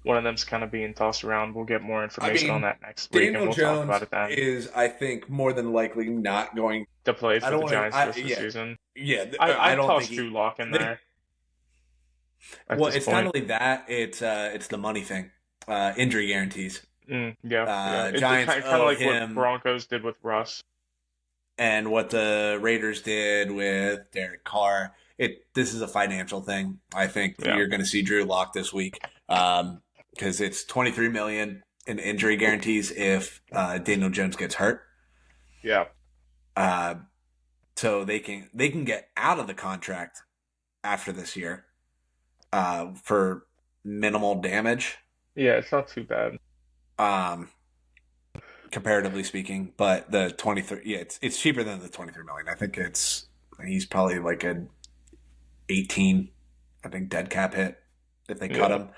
One of them's kind of being tossed around. We'll get more information on that next week, and we'll talk about it then. Is, I think, more than likely not going to play for the Giants this season. Yeah, I don't toss Drew Lock in there. Well, it's not only that; it's the money thing, injury guarantees. Giants kind of like what Broncos did with Russ, and what the Raiders did with Derek Carr. This is a financial thing. I think you're going to see Drew Lock this week. Because it's $23 million in injury guarantees if Daniel Jones gets hurt. Yeah. So they can get out of the contract after this year for minimal damage. Yeah, it's not too bad. Comparatively speaking, but the 23, it's cheaper than the $23 million. I think he's probably like a 18, I think, dead cap hit if they cut him.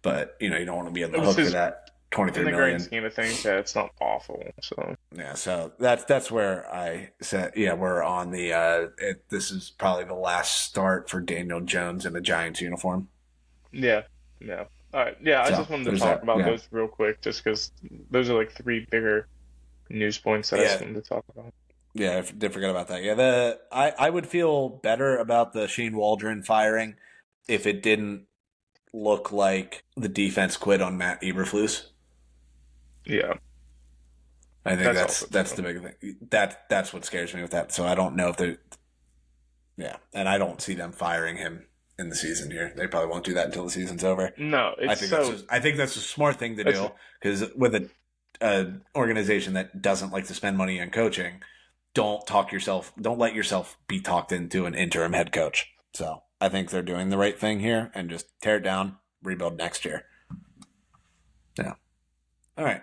But, you don't want to be on the hook for that $23 million. In the grand scheme of things, it's not awful. So so that's where I said, we're on the this is probably the last start for Daniel Jones in the Giants uniform. Yeah. All right. Yeah, I just wanted to talk about those real quick just because those are like three bigger news points that I just wanted to talk about. Yeah, I did forget about that. Yeah, I would feel better about the Shane Waldron firing if it didn't look like the defense quit on Matt Eberflus. Yeah. I think that's the big thing. That's what scares me with that. So I don't know if they're and I don't see them firing him in the season here. They probably won't do that until the season's over. No, I think that's a smart thing to do because with an organization that doesn't like to spend money on coaching, don't let yourself be talked into an interim head coach. So I think they're doing the right thing here and just tear it down, rebuild next year. Yeah. All right.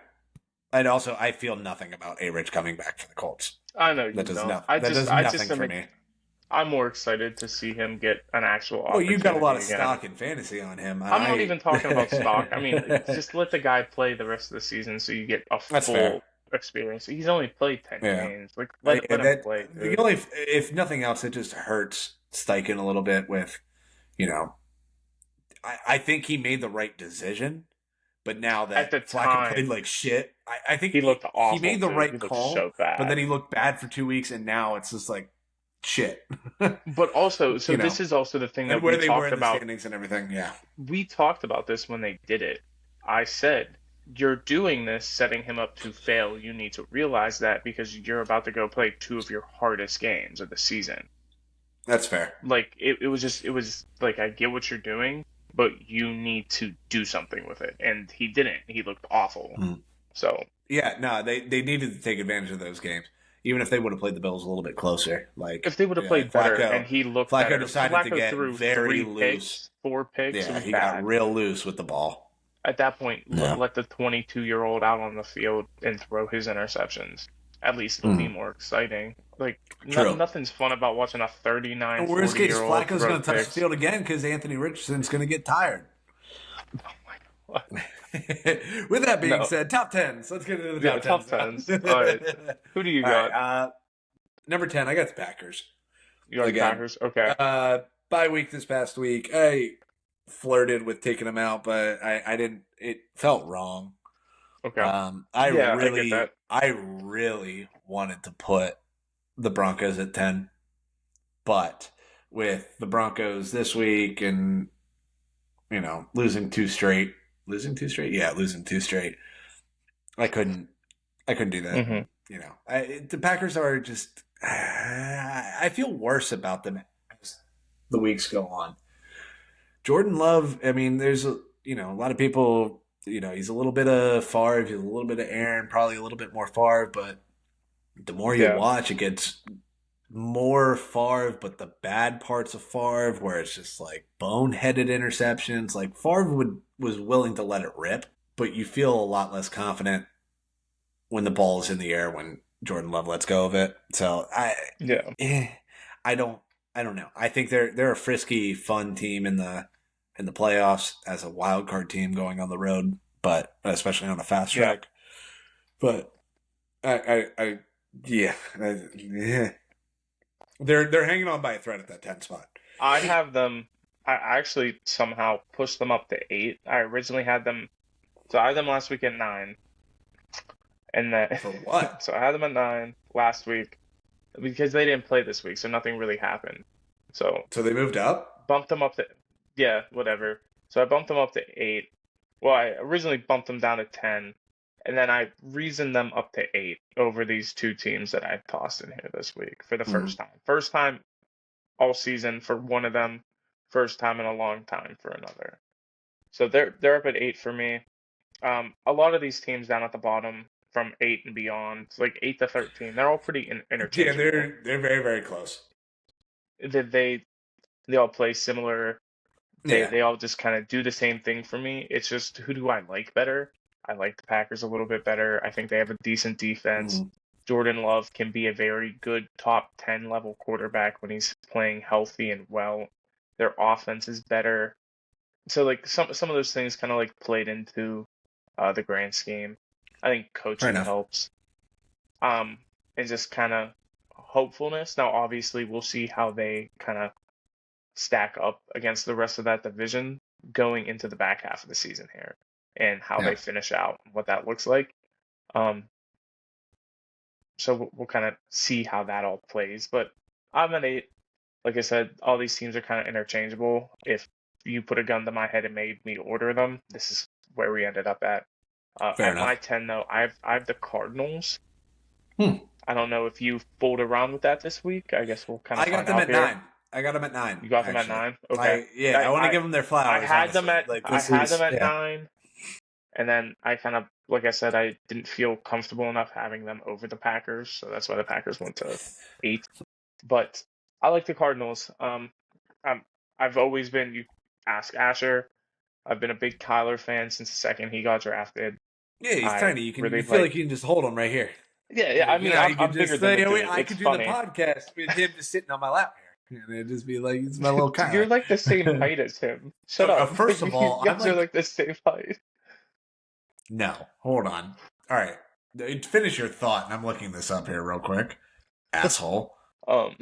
And also, I feel nothing about A-Rich coming back for the Colts. I know you that does don't. That does nothing for me. I'm more excited to see him get an actual opportunity. Well, you've got a lot of stock in fantasy on him. I'm not even talking about stock. I mean, just let the guy play the rest of the season so you get a full experience. He's only played 10 games. Like, let him play. If nothing else, it just hurts Steichen a little bit with, I think he made the right decision, but now that Flacco played like shit, I think he looked awful. He made the right call, but then he looked bad for 2 weeks, and now it's just like shit. But also, this is also the thing that we talked about. Standings and everything, yeah. We talked about this when they did it. I said, you're doing this, setting him up to fail. You need to realize that because you're about to go play two of your hardest games of the season. That's fair. Like, it was like, I get what you're doing, but you need to do something with it. And he didn't. He looked awful. So. Yeah, no, they needed to take advantage of those games. Even if they would have played the Bills a little bit closer. Like, if they would have played better and he looked better. Flacco decided to get very loose. 4 picks. Yeah, he got real loose with the ball. At that point, let the 22-year-old out on the field and throw his interceptions. At least it'll be more exciting. Like, nothing's fun about watching a 39-40-year-old worst case, Flacco's going to touch the field again because Anthony Richardson's going to get tired. Oh, my God. With that being said, top 10s. Let's get into the top 10s. All right. Who do you got? Right, number 10, I got the Packers. You got the Packers? Okay. Bye week this past week. Hey, flirted with taking him out, but I didn't. It felt wrong. Okay. I Yeah, I get that. really wanted to put the Broncos at 10, but with the Broncos this week and losing two straight, I couldn't do that. Hmm. The Packers are just. I feel worse about them as the weeks go on. Jordan Love. I mean, there's a lot of people. He's a little bit of Favre, he's a little bit of Aaron, probably a little bit more Favre, but the more you Yeah. watch, it gets more Favre, but the bad parts of Favre, where it's just like boneheaded interceptions. Like Favre was willing to let it rip, but you feel a lot less confident when the ball is in the air when Jordan Love lets go of it. So Yeah. eh, I don't, I don't know. I think they're a frisky, fun team in the playoffs as a wild card team going on the road, but especially on a fast Yeah. track. But I yeah, yeah. They're hanging on by a thread at that 10 spot. I have them. I actually somehow pushed them up to 8. I originally had them. So I had them last week at 9, and then For what? so I had them at 9 last week because they didn't play this week, so nothing really happened. So So they moved up? bumped them up to, yeah, whatever. So I bumped them up to 8. Well, I originally bumped them down to 10, and then I reasoned them up to 8 over these two teams that I tossed in here this week for the Mm-hmm. first time. First time all season for one of them, first time in a long time for another. So they're up at 8 for me. A lot of these teams down at the bottom from 8 and beyond, like 8 to 13, they're all pretty Yeah, interchangeable. they're very, very close. They all play similar. They Yeah. they all just kind of do the same thing for me. It's just who do I like better? I like the Packers a little bit better. I think they have a decent defense. Mm-hmm. Jordan Love can be a very good top 10 level quarterback when he's playing healthy and well. Their offense is better. So like some of those things kind of like played into the grand scheme. I think Fair coaching enough. helps. Um, and just kind of hopefulness. Now, obviously, we'll see how they kind of stack up against the rest of that division going into the back half of the season here, and how Yeah. they finish out, what that looks like. Um, so we'll kind of see how that all plays. But I'm an 8. Like I said, all these teams are kind of interchangeable. If you put a gun to my head and made me order them, this is where we ended up at. Fair At my enough. 10 though, I have the Cardinals. Hmm. I don't know if you fooled around with that this week. I guess we'll kind of I got find them out at here. 9. I got them at 9, You got them at actually. 9? Okay. I want to give them their I flowers, had them honestly. at Like, I this had them is, at yeah. 9, and then I kind of, like I said, I didn't feel comfortable enough having them over the Packers, so that's why the Packers went to 8. But I like the Cardinals. I'm, I've always been, you ask Asher, I've been a big Kyler fan since the second he got drafted. Yeah, he's I tiny. really You feel like like, you can just hold him right here. yeah. I mean, You could I'm bigger just than the say, dude. I It's could do the funny. podcast with him just sitting on my lap here. And it'd just be like, it's my little You're Kyler. like the same height as him. Shut up. First of You all, I'm guys are like, like the same height. no, hold on. All right. Finish your thought, and I'm looking this up here real quick. Asshole. Um,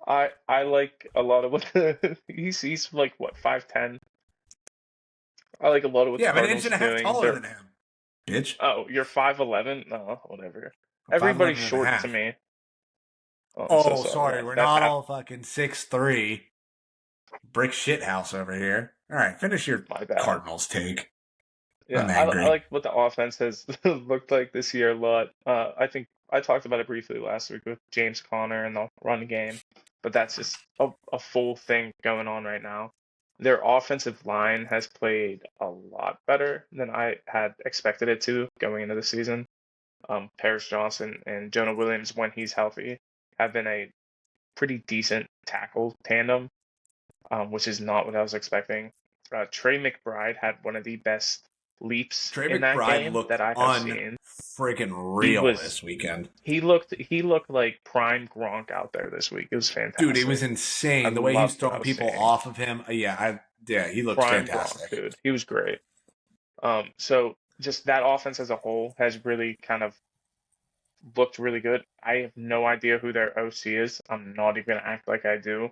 I like a lot of what he's like what 5'10". I like a lot of what the Yeah, I'm an inch Cardinals and are a half doing. taller They're than him. Bitch. Oh, you're 5'11"? No, whatever. I'm Everybody's 5'11" and a short to half. me. Oh, I'm so Oh, sorry. sorry. We're That's not half all fucking 6'3". Brick shit house over here. All right, finish your my bad. Cardinals take. Yeah, I'm I angry. like what the offense has looked like this year a lot. I think I talked about it briefly last week with James Conner and the run game, but that's just a full thing going on right now. Their offensive line has played a lot better than I had expected it to going into the season. Paris Johnson and Jonah Williams, when he's healthy, have been a pretty decent tackle tandem, which is not what I was expecting. Trey McBride had one of the best leaps Trey in that McBride game looked that I have seen. unfriggin' He real was this weekend. he looked like prime Gronk out there this week. It was Dude, it was fantastic. I insane. The way he was loved what I throwing was people seeing. off of him. Yeah, he looked Prime Gronk, fantastic. dude. He was great. So just that offense as a whole has really kind of looked really good. I have no idea who their OC is. I'm not even gonna act like I do,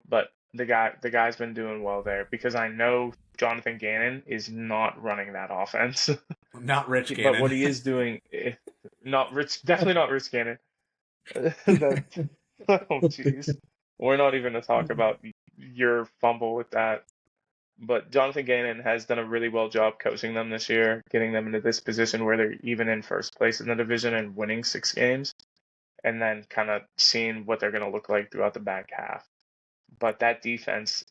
but the guy's been doing well there because I know Jonathan Gannon is not running that offense. Not Rich But what Gannon. he is doing, not Rich, definitely not Rich Gannon. That, oh jeez, we're not even gonna talk about your fumble with that. But Jonathan Gannon has done a really well job coaching them this year, getting them into this position where they're even in first place in the division and winning 6 games, and then kind of seeing what they're gonna look like throughout the back half. But that defense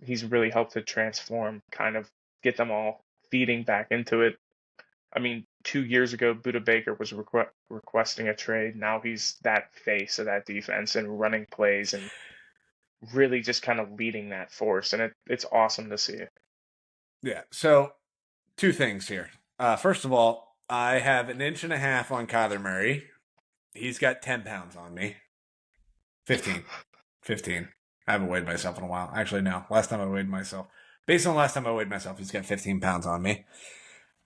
he's really helped to transform, kind of get them all feeding back into it. I mean, 2 years ago, Buda Baker was requesting a trade. Now he's that face of that defense and running plays and really just kind of leading that force. And it's awesome to see. Yeah. So, two things here. First of all, I have an inch and a half on Kyler Murray. He's got 10 pounds on me. 15. 15. I haven't weighed myself in a while. Actually, no. Last time I weighed myself. Based on the last time I weighed myself, he's got 15 pounds on me.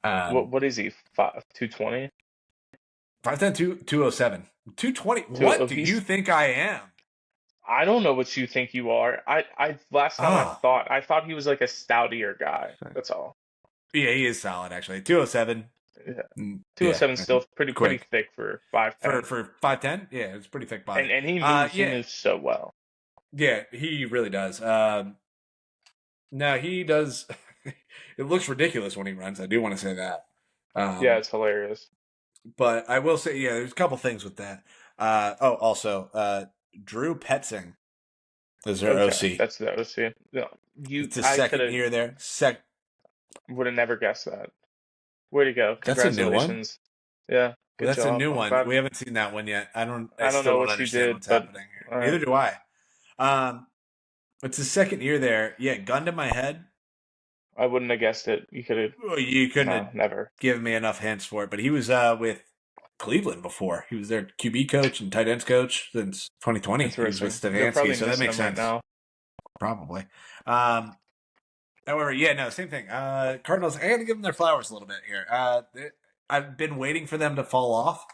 What is he? 220? 5'10", 207. 220. What do you think I am? I don't know what you think you are. Last time I thought he was like a stoutier guy. That's all. Yeah, he is solid actually. 207. Yeah. 207 is still pretty thick for 5'10". For 5'10"? Yeah, it's pretty thick body. And he moves so well. Yeah, he really does. No, he does. It looks ridiculous when he runs. I do want to say that. Yeah, it's hilarious. But I will say, yeah, there's a couple things with that. Also, Drew Petzing is their OC. That's the OC. No, it's the second year there. Would have never guessed that. Way to go! That's a new one. Yeah, that's a new one. We haven't seen that one yet. I don't know what you did, what's happening here. Neither do I. It's the second year there. Yeah, gun to my head. I wouldn't have guessed it. You could have. Well, you couldn't have never given me enough hints for it. But he was with Cleveland before. He was their QB coach and tight ends coach since 2020. He was with Stefanski, so that makes sense. Right now. Probably. However, yeah, no, same thing. Cardinals, I got to give them their flowers a little bit here. I've been waiting for them to fall off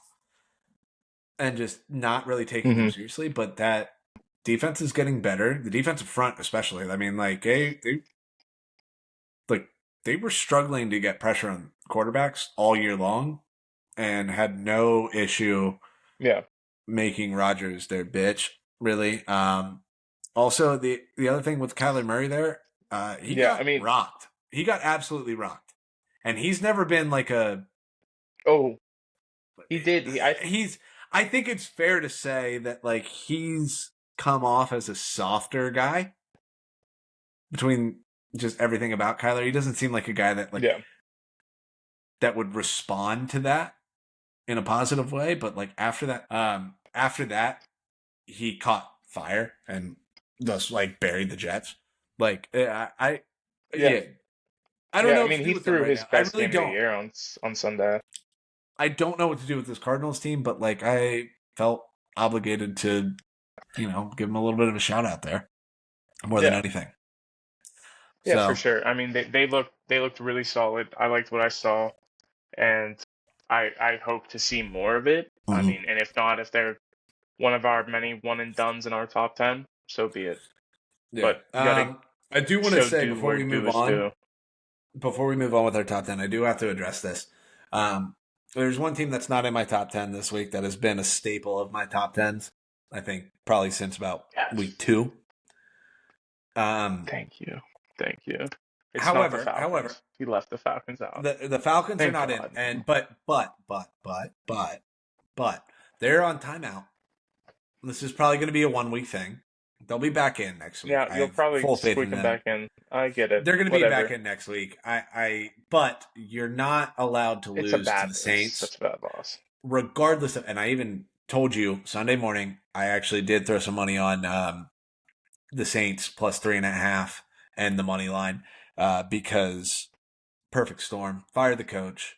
and just not really taking them seriously, but that defense is getting better. The defensive front, especially. I mean, like they were struggling to get pressure on quarterbacks all year long, and had no issue, making Rodgers their bitch. Really. Also, the other thing with Kyler Murray there, he got rocked. He got absolutely rocked, and he's never been like a. Oh, he did. I think it's fair to say that like he's come off as a softer guy between just everything about Kyler. He doesn't seem like a guy that that would respond to that in a positive way. But like after that, he caught fire and just like buried the Jets. Like I don't know. I mean, he threw his best game of the year on Sunday. I don't know what to do with this Cardinals team, but like I felt obligated to, give him a little bit of a shout out there, more than anything. Yeah, for sure. I mean, they looked really solid. I liked what I saw, and I hope to see more of it. I mean, and if not, if they're one of our many one and dones in our top 10, so be it. Yeah. But I do want to say before we move on with our top 10, I do have to address this. There's one team that's not in my top 10 this week that has been a staple of my top 10s, I think, probably since about week 2. Thank you. It's however, he left the Falcons out. The Falcons are not in, and but they're on timeout. This is probably going to be a 1 week thing. They'll be back in next week. Yeah, you'll probably squeak them back in. I get it. They're going to be back in next week. But you're not allowed to lose to the Saints. It's such a bad loss. Regardless of, and I even told you Sunday morning, I actually did throw some money on the Saints plus 3.5 and the money line because perfect storm. Fired the coach.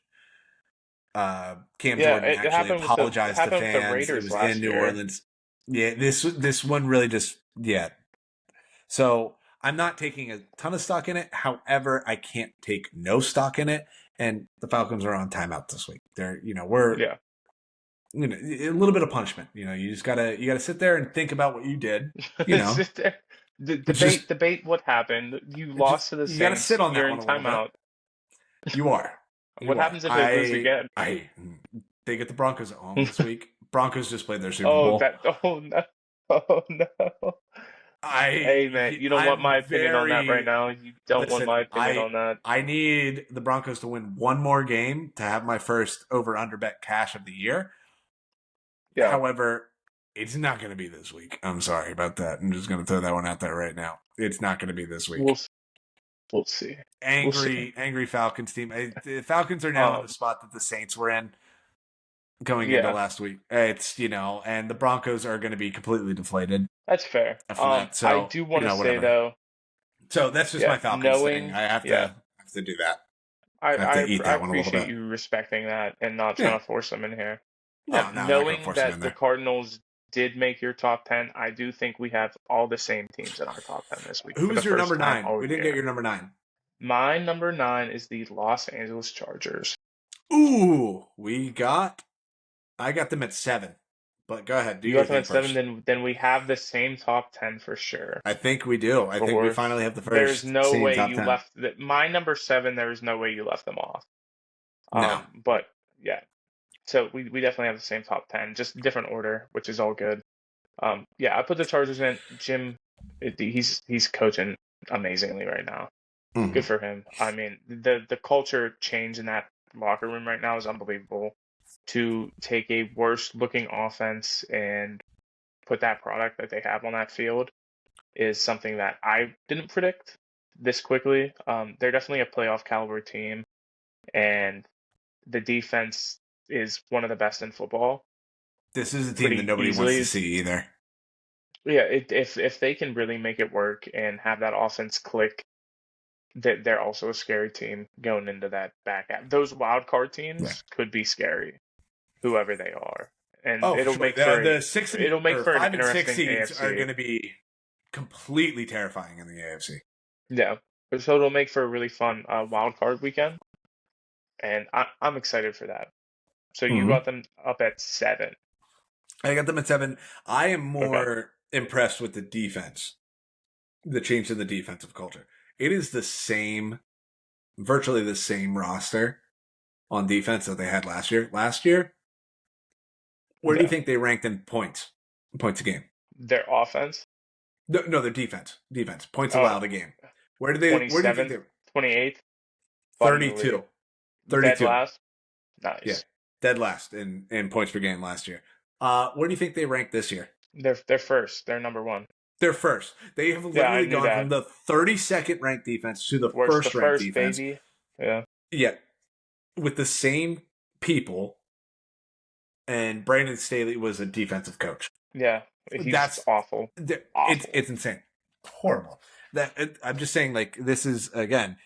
Cam Jordan actually apologized to fans. It was in New Orleans. Yeah, this one really just So I'm not taking a ton of stock in it. However, I can't take no stock in it. And the Falcons are on timeout this week. They're a little bit of punishment. You just gotta sit there and think about what you did. Sit there. Just Debate what happened. You just lost to the you got to Saints. sit on You're that in one a little bit. timeout. You are. What You are. happens if they lose again? They get the Broncos at home this week. Broncos just played their Super Oh, Bowl. oh no. Oh no. Hey man, you don't want I'm my opinion on that right very now. You don't want listen. my opinion on that. I need the Broncos to win one more game to have my first over under bet cash of the year. Yeah, However, it's not going to be this week. I'm sorry about that. I'm just going to throw that one out there right now. It's not going to be this we'll week. s- we'll see. We'll see. Angry Falcons team. The Falcons are now in the Um, spot that the Saints were in going into yeah, last week. It's, and the Broncos are going to be completely deflated that's fair. after that. I So, do want to say whatever. though, So that's just yeah, my Falcons thing. knowing, I have yeah, to do that. I, I have to I eat I that one a little appreciate bit. you respecting that and not Yeah. trying to force them in here. No, I'm not going to Knowing force them that in the there. Cardinals did make your top 10, I do think we have all the same teams in our top 10 this week for the Who's your first number time 9? all We didn't get year. your number 9. My number 9 is the Los Angeles Chargers. Ooh, I got them at 7. But go ahead, do You your got them thing at 7, first. then we have the same top 10 for sure. I think we do. I think we For finally have the there's first no same way top you 10. left my number 7, there is no way you left them off. No. But yeah. So we definitely have the same top 10, just different order, which is all good. Yeah, I put the Chargers in. Jim, he's coaching amazingly right now. Mm-hmm. Good for him. I mean, the culture change in that locker room right now is unbelievable. To take a worse looking offense and put that product that they have on that field is something that I didn't predict this quickly. They're definitely a playoff caliber team, and the defense is one of the best in football. This is a team that Pretty nobody wants to easily. see either. Yeah, if they can really make it work and have that offense click, that they're also a scary team going into that back half. Those wild card Yeah. teams could be scary, whoever they are, and Oh, for sure. The 6 it'll make or for an 5 and 6 interesting seeds are going AFC. to be completely terrifying in the AFC. Yeah, so it'll make for a really fun wild card weekend, and I'm excited for that. So you Mm-hmm. got them up at 7. I got them at 7. I am Okay. more impressed with the defense, the change in the defensive culture. It is virtually the same roster on defense that they had last year. Last year, where do you Yeah. think they ranked in points a game? Their offense, No, their defense. Points oh, allowed a game. Where do you think 27th, they were? 28th, 32. dead 32. last. Yeah. Nice. Dead last in points per game last year. Where do you think they ranked this year? They're first. They're number 1. They're first. They have Yeah, I literally knew gone that. from the 32nd ranked defense to the Where's the first ranked first defense. baby? Yeah. Yeah. With the same people, and Brandon Staley was a defensive coach. Yeah. He's That's awful. Awful. It's insane. Horrible. I'm just saying, like, this is, again,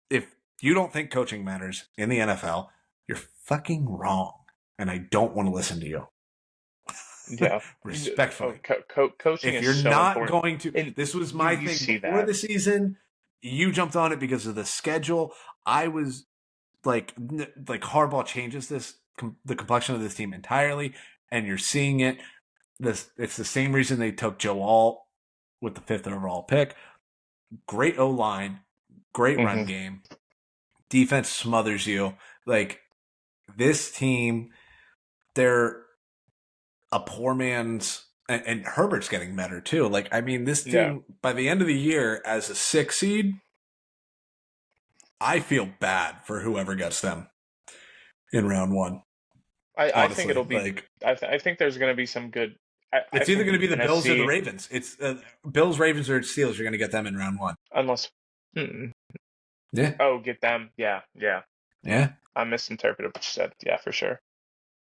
if you don't think coaching matters in the NFL, you're fucking wrong. And I don't want to listen to you. Yeah. Respectfully. Coaching If is you're so not important. going to, And this was my you see thing before that. the season. You jumped on it because of the schedule. I was like Harbaugh changes the complexion of this team entirely, and you're seeing it. It's the same reason they took Joe Alt with the 5th overall pick. Great O-line, great run game. Defense smothers you. Like, this team, they're a poor man's, and Herbert's getting better too. Like, I mean, this team, by the end of the year, as a 6 seed, I feel bad for whoever gets them in round 1. I think it'll be like, I think there's going to be some good. It's either going to be the Bills or the Ravens. It's Bills, Ravens, or Steelers. You're going to get them in round 1. Unless, yeah. Oh, get them. Yeah. I misinterpreted what you said. Yeah, for sure.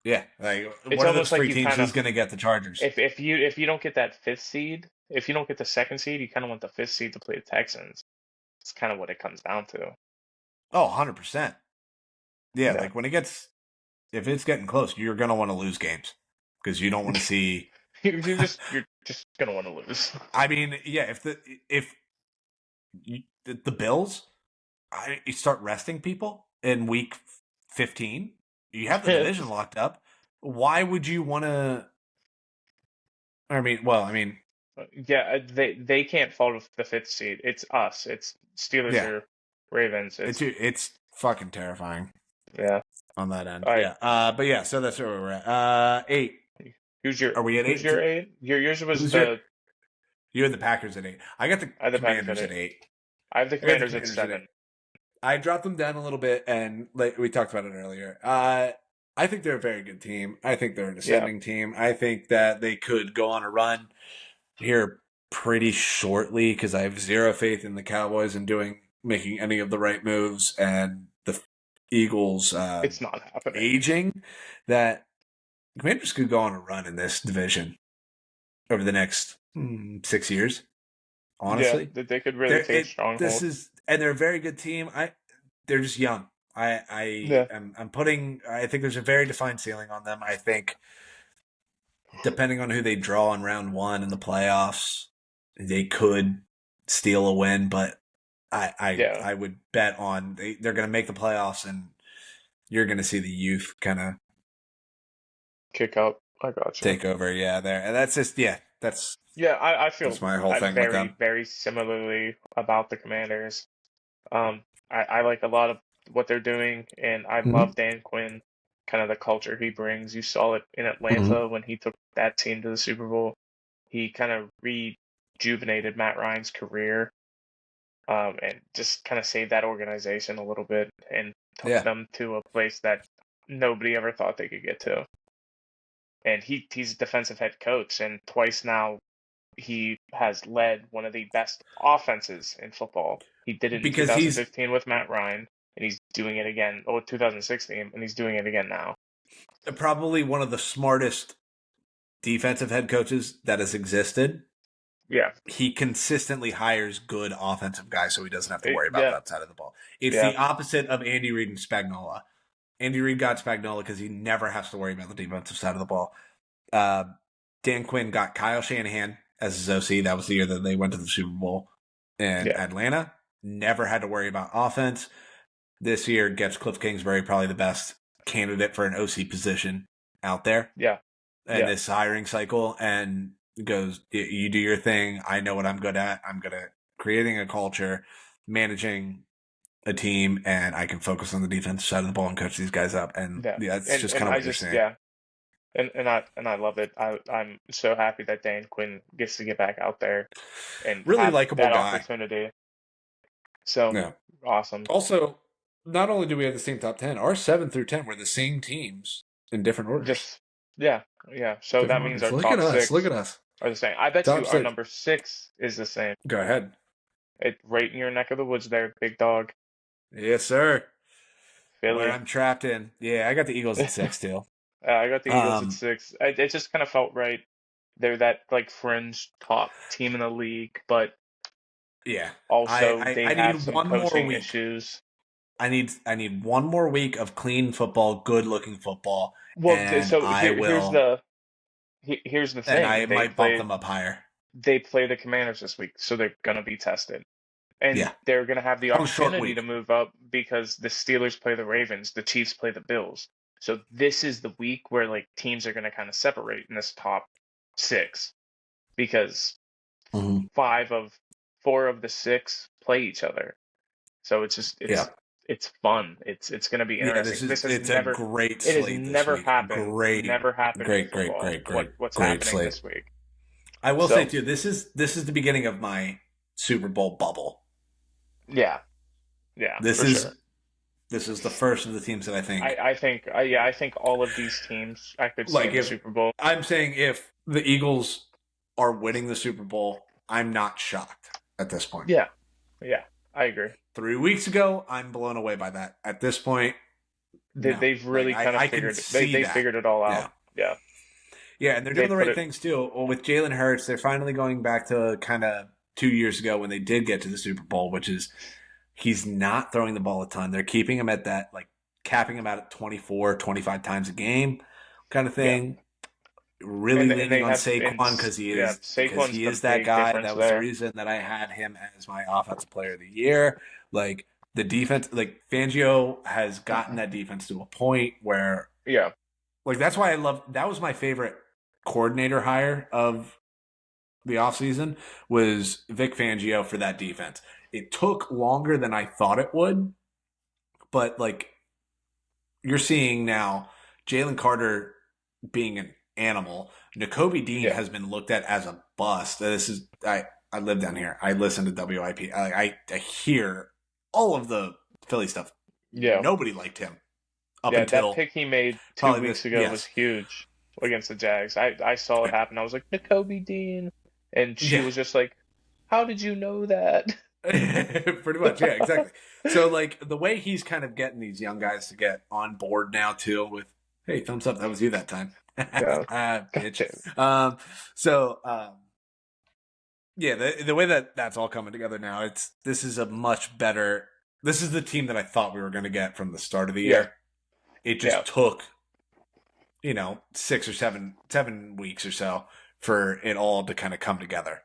Yeah, like, It's one of those almost like three you teams kinda- is going to get the Chargers. If you don't get that 5th seed, if you don't get the 2nd seed, you kind of want the 5th seed to play the Texans. It's kind of what it comes down to. Oh, 100%. Yeah, like if it's getting close, you're going to want to lose games because you don't want to see. you're just gonna want to lose. I mean, yeah, if the Bills, you start resting people in week 15, you have the division locked up. Why would you want to? I mean, Yeah, they can't fall to the fifth seed. It's us. It's Steelers Yeah, or Ravens. it's fucking terrifying Yeah. on that end. All right. Yeah. But yeah, so that's where we're at. 8. Are we at Who's 8? your eight? Yours was Who's your? the You had the Packers at 8. I got the I have the Packers at Commanders at eight. 8. I have the I got the Commanders at Commanders at 8. 7. I dropped them down a little bit, and like we talked about it earlier. I think they're a very good team. I think they're an Yeah. ascending team. I think that they could go on a run here pretty shortly because I have zero faith in the Cowboys in making any of the right moves, and the Eagles It's not happening. aging. That Commanders could go on a run in this division over the next 6 years. Honestly, Yeah, they could really take stronghold. And they're a very good team. They're just young. Yeah. I think there's a very defined ceiling on them. I think depending on who they draw in round 1 in the playoffs, they could steal a win, but I would bet on they're going to make the playoffs, and you're going to see the youth kind of Kick up. I got you. take over. Yeah, there, and that's just that's Yeah, I feel that's my whole thing with very, them. very similarly about the Commanders. I like a lot of what they're doing, and I love Dan Quinn, kind of the culture he brings. You saw it in Atlanta when he took that team to the Super Bowl. He kind of rejuvenated Matt Ryan's career, and just kind of saved that organization a little bit and took them to a place that nobody ever thought they could get to. And he's a defensive head coach, and twice now he has led one of the best offenses in football. He did it in 2015 with Matt Ryan, and he's doing it again. 2016, and he's doing it again now. Probably one of the smartest defensive head coaches that has existed. Yeah. He consistently hires good offensive guys, so he doesn't have to worry about that side of the ball. It's the opposite of Andy Reid and Spagnuolo. Andy Reid got Spagnuolo because he never has to worry about the defensive side of the ball. Dan Quinn got Kyle Shanahan as his OC. That was the year that they went to the Super Bowl. And Atlanta never had to worry about offense. This year gets Cliff Kingsbury, probably the best candidate for an OC position out there. Yeah. And this hiring cycle, and goes, you do your thing. I know what I'm good at. I'm good at creating a culture, managing a team, and I can focus on the defensive side of the ball and coach these guys up. And that's just kind of what you're saying. Yeah. And I love it. I'm so happy that Dan Quinn gets to get back out there and really likable that guy. Opportunity. So awesome. Also, not only do we have the same top 10, our 7 through 10 were the same teams in different orders. Yeah. So different that means orders. our top 6 Look at us. Are the same. I bet top you 6. Our number 6 is the same. Go ahead. It's right in your neck of the woods there, big dog. Yes, sir. Philly. Where I'm trapped in. Yeah, I got the Eagles at 6 too. I got the Eagles at 6. It just kind of felt right. They're that like fringe top team in the league, but also they have some coaching issues. I need one more week of clean football, good looking football. Well, here's the thing. And I might bump them up higher. They play the Commanders this week, so they're gonna be tested. And they're going to have the opportunity to move up because the Steelers play the Ravens, the Chiefs play the Bills. So this is the week where like teams are going to kind of separate in this top 6 because 4 of the 6 play each other. So it's just it's fun. It's going to be interesting. It's a great slate. It has never happened. Never happened. Great. What's happening slate this week? I will say too, this is the beginning of my Super Bowl bubble. Yeah. This is the first of the teams that I think. I think all of these teams I could see in the Super Bowl. I'm saying if the Eagles are winning the Super Bowl, I'm not shocked at this point. Yeah, I agree. 3 weeks ago, I'm blown away by that. At this point, they've really kind of figured they figured it all out. Yeah, and they're doing the right things too. Well, with Jalen Hurts, they're finally going back to kind of 2 years ago when they did get to the Super Bowl, which is he's not throwing the ball a ton. They're keeping him at that, like capping him out at 24, 25 times a game kind of thing. Really leaning on Saquon because he is that guy. That was the reason that I had him as my offensive player of the year. Like the defense, like Fangio has gotten that defense to a point where like that's why that was my favorite coordinator hire of the offseason was Vic Fangio for that defense. It took longer than I thought it would, but like you're seeing now Jalen Carter being an animal. Nakobe Dean Yeah. has been looked at as a bust. This is I live down here. I listen to WIP. I hear all of the Philly stuff. Yeah. Nobody liked him up Yeah, that until pick he made two probably weeks this. ago was Yes. huge against the Jags. I saw it happen. I was like, Nakobe Dean. And she Yeah. was just like, how did you know that? Pretty much. Yeah, exactly. So like the way he's kind of getting these young guys to get on board now too with, hey, thumbs up, that was you that time. Yeah. Bitch. So yeah, the way that that's all coming together now, this is a much better. This is the team that I thought we were going to get from the start of the Yeah. year. It Yeah. just took, 6 or 7 weeks or so for it all to kind of come together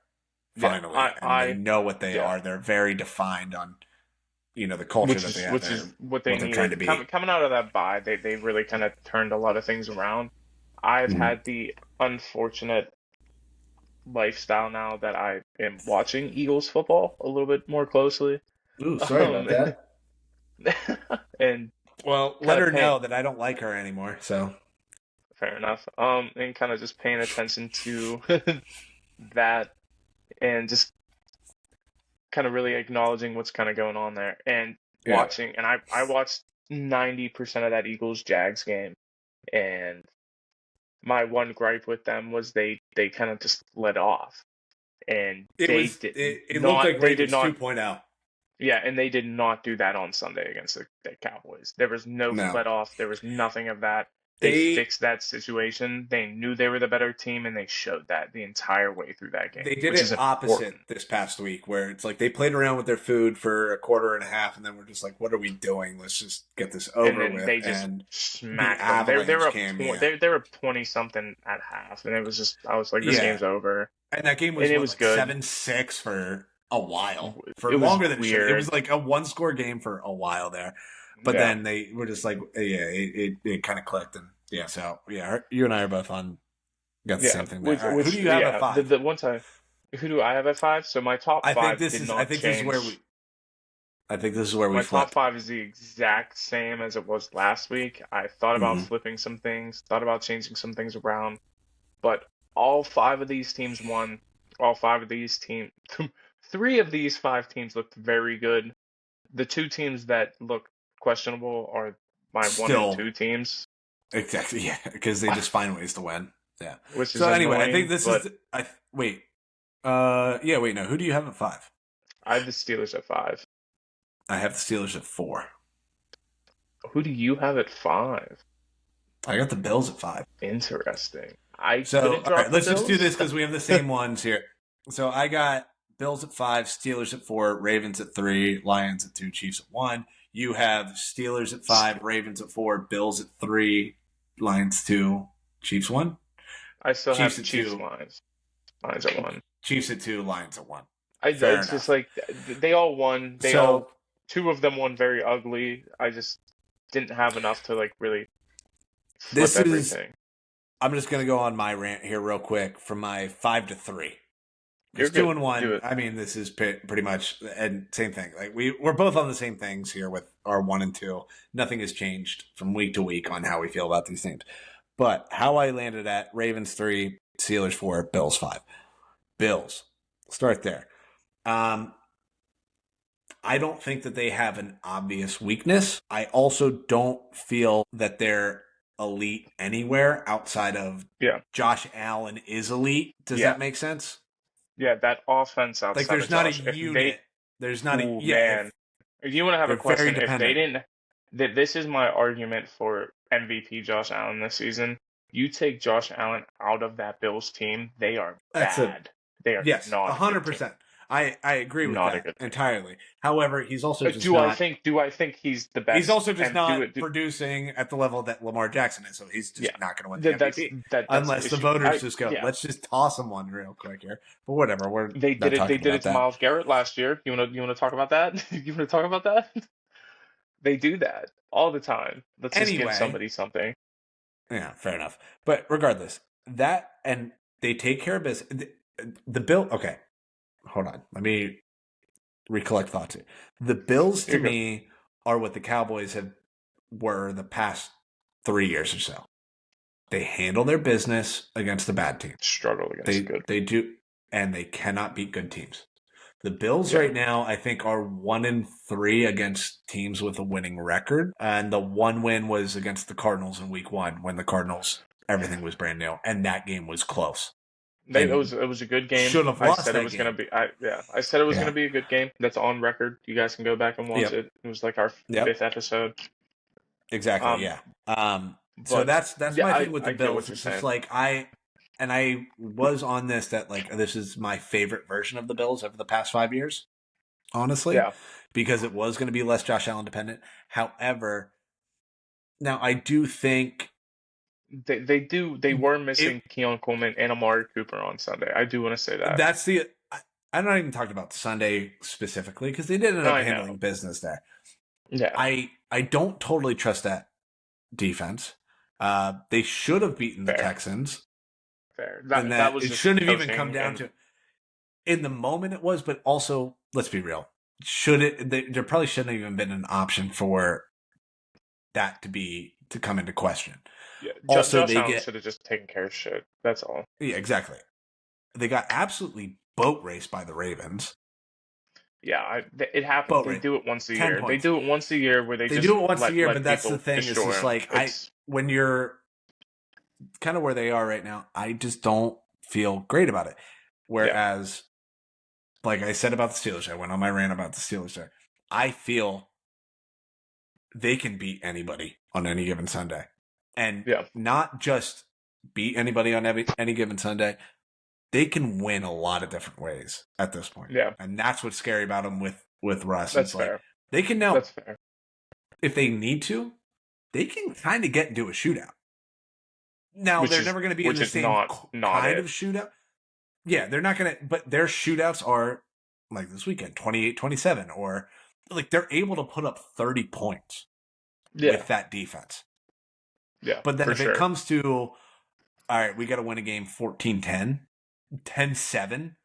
finally. Yeah. And they know what they yeah. are. They're very defined on, the culture that they have. Which is what they what they're trying to needed. be. Coming out of that bye, they really kind of turned a lot of things around. I've Mhm. had the unfortunate lifestyle now that I am watching Eagles football a little bit more closely. Ooh, sorry about that. And Well, let kind of her paying, know that I don't like her anymore. So fair enough. And kind of just paying attention to that and just kind of really acknowledging what's kind of going on there and yeah, watching. And I watched 90% of that Eagles Jags game, and my one gripe with them was they kind of just let off, and it looked like they did Ravens not 2.0. yeah, and they did not do that on Sunday against the Cowboys. There was no No, let off. There was nothing of that. They they fixed that situation. They knew they were the better team, and they showed that the entire way through that game, they did which it is opposite important. this past week, where it's like they played around with their food for a quarter and a half, and then we're just like, "What are we doing? Let's just get this And over then with." they just And the smacked them. Avalanche came, yeah, They're up 20 something at half, and it was just I was like, this yeah, game's over, and that game and was it what, was like good. 7-6 for a while, for It was longer than it should. It was weird. like a one-score game for a while there, but Yeah. then they were just like, yeah, it kind of clicked, and yeah, so yeah, you and I are both on got the Yeah, same thing there. All right, who which do you have at yeah, five? the one time, who do I have at five? So my top five did I not think this is where change. we My top flip. five is the exact same as it was last week. I thought about Hmm. flipping some things, thought about changing some things around, but all five of these teams won. All five of these teams, three of these five teams looked very good. The two teams that look questionable are my one and Still, two teams, exactly, yeah, because they just find ways to win. Yeah. which is So anyway, I think annoying, this but is. I wait. Yeah, wait. No, who do you have at five? I have the Steelers at five. I have the Steelers at 4. Who do you have at five? I got the Bills at 5. Interesting. I So couldn't all right, drop the let's just do this Bills. because we have the same ones here. So I got Bills at 5, Steelers at 4, Ravens at 3, Lions at 2, Chiefs at 1. You have Steelers at 5, Ravens at 4, Bills at 3, Lions 2, Chiefs 1. I still Chiefs have at Chiefs 2, Lions. Lions at one. Chiefs at 2, Lions at 1. Fair It's just enough. like they all won. So Two of them won very ugly. I just didn't have enough to like really flip this is. everything. I'm just gonna go on my rant here real quick from my 5 to 3. You're Because 2 good. and Do 1, it. I mean, this is pretty much and same thing. Like we're both on the same things here with our 1 and 2. Nothing has changed from week to week on how we feel about these teams. But how I landed at Ravens 3, Steelers 4, Bills 5. Bills. Start there. I don't think that they have an obvious weakness. I also don't feel that they're elite anywhere outside of Yeah. Josh Allen is elite. Does Yeah. that make sense? Yeah, that offense Like outside there's of not a Josh. If unit. There's not a oh yeah. man, if you want to have a They're very question, if they dependent. didn't, this is my argument for MVP Josh Allen this season. You take Josh Allen out of that Bills team, they are That's a bad. They are yes, not a good team. 100%. I agree with Not a that good team. entirely. However, he's also just Do I not. think he's the best? He's also just and not producing at the level that Lamar Jackson is. So he's just Yeah, not going to win the that's MVP that's unless the issue. voters just go, Yeah, let's just toss him one real quick here. But whatever, we're they not did it. They talking did about it to that. Myles Garrett last year. You wanna talk about that? You wanna talk about that? They do that all the time. Let's just give Anyway, somebody something. yeah, fair enough. But regardless, that and they take care of business. Okay, hold on. Let me recollect thoughts here. The Bills to You're good. me are what the Cowboys were the past 3 years or so. They handle their business against the bad team. Struggle against They good. they do, and they cannot beat good teams. The Bills Yeah. right now, I think, are 1-3 against teams with a winning record, and the one win was against the Cardinals in Week 1 when the Cardinals everything was brand new, and that game was close and It was a good game. should have I lost said it that was gonna game. be. I said it was gonna Yeah. be a good game. That's on record. You guys can go back and watch Yep. it. It was like our Yep. fifth episode. Exactly. Um, Yeah. So but that's yeah, my thing with the I get Bills. what you're It's just saying. like I was on this that like this is my favorite version of the Bills over the past 5 years, honestly, Yeah, because it was going to be less Josh Allen dependent. However, now I do think they were it. missing Keon Coleman and Amari Cooper on Sunday. I do want to say that. That's the. I'm not even talking about Sunday specifically because they did end up I know. handling business there. Yeah, I don't totally trust that defense. They should have beaten the fair, Texans, fair. and That that was it just shouldn't have even come coaching down and to. In the moment, it was, but also let's be real. Should it? There probably shouldn't have even been an option for that to come into question. yeah. Also, Josh they Allen get should have just taken care of shit. That's all. yeah, exactly. They got absolutely boat raced by the Ravens. Yeah, it happens. Boat They race, do it once a 10 year. They points. do it once a year where they They just do it once a year, but let that's the people thing. It's destroy just them. like It's when you're kind of where they are right now, I just don't feel great about it. yeah, Whereas, like I said about the Steelers, I went on my rant about the Steelers there. I feel they can beat anybody on any given Sunday. And yeah, not just beat anybody on any given Sunday. They can win a lot of different ways at this point. yeah. And that's what's scary about them with Russ. That's It's like fair. they can now, That's fair. if they need to, they can kind of get into a shootout. Now, they're never going to be in Which the is same not kind it. of shootout. Yeah, they're not going to, but their shootouts are like this weekend, 28-27, or like they're able to put up 30 points Yeah, with that defense. yeah, But then for if it sure. comes to, all right, we got to win a game 14-10, 10-7,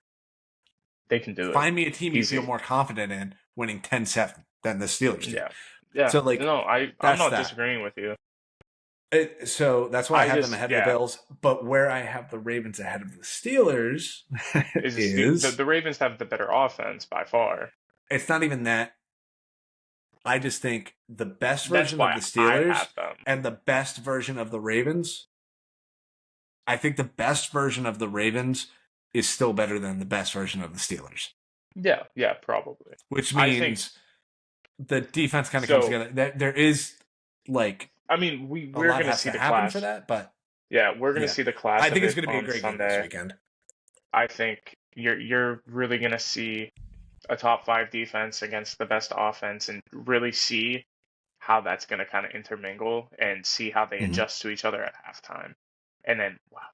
They can do it. find me a team Easy. you feel more confident in winning 10-7 than the Steelers do. Yeah, yeah. So, like, no, I'm that's not that. disagreeing with you. So that's why I have them ahead of yeah, the Bills. But where I have the Ravens ahead of the Steelers is the Ravens have the better offense by far. it's not even that. I just think the best That's version of why the I Steelers have them. and the best version of the Ravens, I think the best version of the Ravens is still better than the best version of the Steelers. Yeah, yeah, probably. Which I think- means the defense kind of comes together. There is like I mean, a we're lot going to has see to the happen class. for that, but Yeah, we're going to Yeah. see the class. I think of it's it going to be a on great game Sunday. this weekend. I think you're really going to see a top 5 defense against the best offense and really see how that's going to kind of intermingle and see how they Mhm. adjust to each other at halftime. And then wow,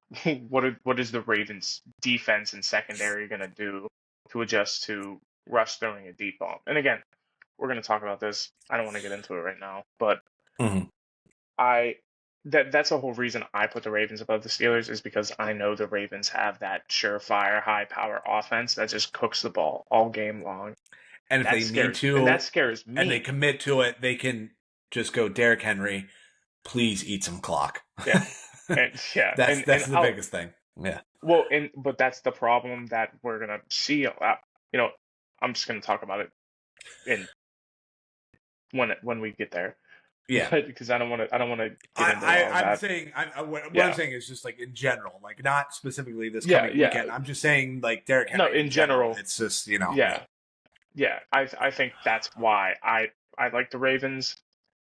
what is the Ravens defense and secondary going to do to adjust to Russ throwing a deep ball? And again, we're going to talk about this. I don't want to get into it right now, but Mhm. that's the whole reason I put the Ravens above the Steelers is because I know the Ravens have that surefire, high power offense that just cooks the ball all game long. And if That they need scares, to, and that scares me. and they commit to it, they can just go, Derrick Henry, please eat some clock. Yeah. And yeah, that's and the biggest thing. Yeah. Well, but that's the problem that we're gonna see. I'm just gonna talk about it in when we get there. Yeah. Because I don't want to get into all I'm that. saying, what Yeah. I'm saying is just like in general, like not specifically this Yeah, coming yeah. weekend. I'm just saying like Derrick Henry. No, in general. It's just, Yeah. I think that's why I like the Ravens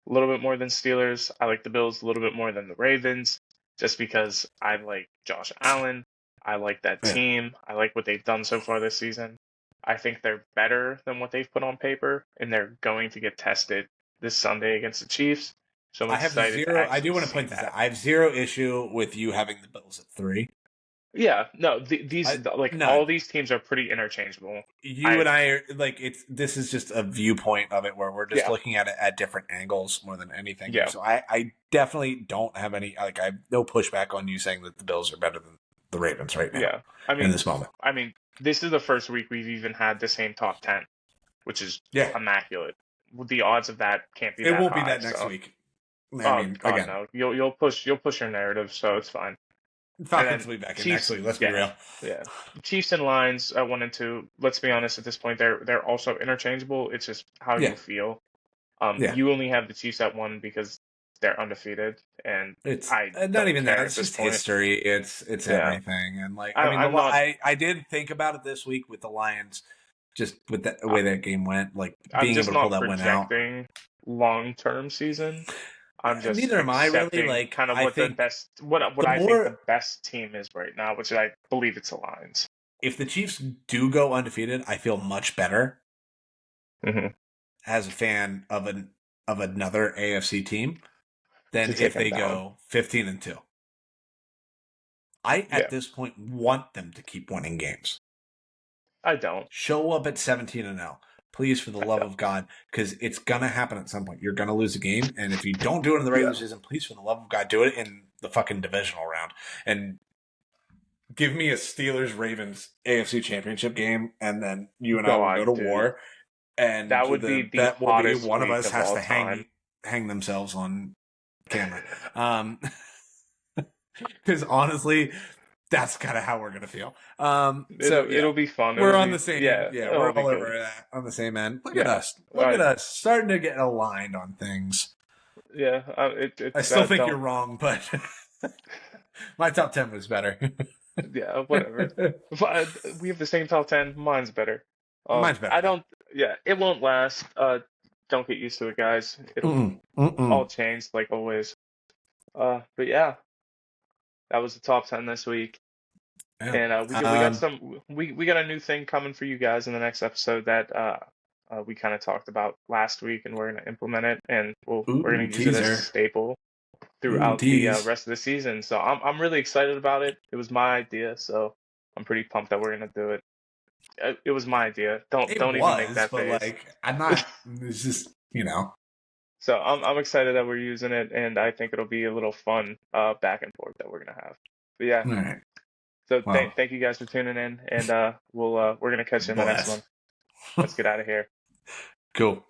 a little bit more than Steelers. I like the Bills a little bit more than the Ravens, just because I like Josh Allen. I like that Yeah. team. I like what they've done so far this season. I think they're better than what they've put on paper, and they're going to get tested this Sunday against the Chiefs. So I'm I have excited. zero. To I do want to see point this that. out. I have zero issue with you having the Bills at 3. Yeah, no, all these teams are pretty interchangeable. You and I are like this is just a viewpoint of it where we're just Yeah. looking at it at different angles more than anything. Yeah. So I definitely don't have any I have no pushback on you saying that the Bills are better than the Ravens right now Yeah. I in mean, this moment. this is the first week we've even had the same top 10, which is Yeah, immaculate. The odds of that can't be it that won't be high. that next So, week. I oh mean, God, again, no. You'll push your narrative, so it's fine. And Falcons then will be back in next Chiefs, week. Let's be yeah, real. yeah. Chiefs and Lions, I wanted to. Let's be honest. At this point, they're also interchangeable. It's just how Yeah, you feel. yeah. You only have the Chiefs at one because they're undefeated, and It's I not don't even that. care at It's this just point. history. It's Yeah, everything. And like, I I, mean, I'm not. I did think about it this week with the Lions, just with the I, way that game went, like I'm being able just to pull not that one out. projecting long-term season. I'm just Neither am I really. accepting Like, kind of I what the think best, what the I think more the best team is right now, which I believe it's the Lions. if the Chiefs do go undefeated, I feel much better Mm-hmm. as a fan of another AFC team than To take if them they down. go 15-2. I Yeah, at this point want them to keep winning games. I don't. Show up at 17-0. Please, for the I love don't. of God, because it's gonna happen at some point. You're gonna lose a game, and if you don't do it in the regular Yeah. season, please, for the love of God, do it in the fucking divisional round. And give me a Steelers Ravens AFC Championship game, and then you and I will go to Dude, war. And that would be the that will be hottest one of week us of has all to time. hang themselves on camera. Because honestly, that's kind of how we're gonna feel. So It'll yeah, be fun. we're It'll on be the same. yeah. Yeah, we're It'll be all good. over that on the same end. Look at Yeah. us. Look at us starting to get aligned on things. Yeah. I It's still think you're don't. wrong, but my top 10 was better. Yeah. Whatever. But we have the same top 10. Mine's better. Mine's better I though. don't. Yeah. It won't last. Don't get used to it, guys. It'll Mm-mm. Mm-mm. all change like always. But yeah, that was the top 10 this week. Yeah. And we got a new thing coming for you guys in the next episode that we kind of talked about last week, and we're gonna implement it, and we're Ooh, gonna use it as a teaser. staple Ooh, throughout the tease. rest of the season. So I'm really excited about it. It was my idea, so I'm pretty pumped that we're gonna do it. It was my idea. It Don't even make was, that but face. like, I'm not. It's just, you know. So I'm excited that we're using it, and I think it'll be a little fun back and forth that we're gonna have. But yeah. All right. So Well, thank you guys for tuning in, and we're gonna catch you in the next one. bless. Let's get out of here. Cool.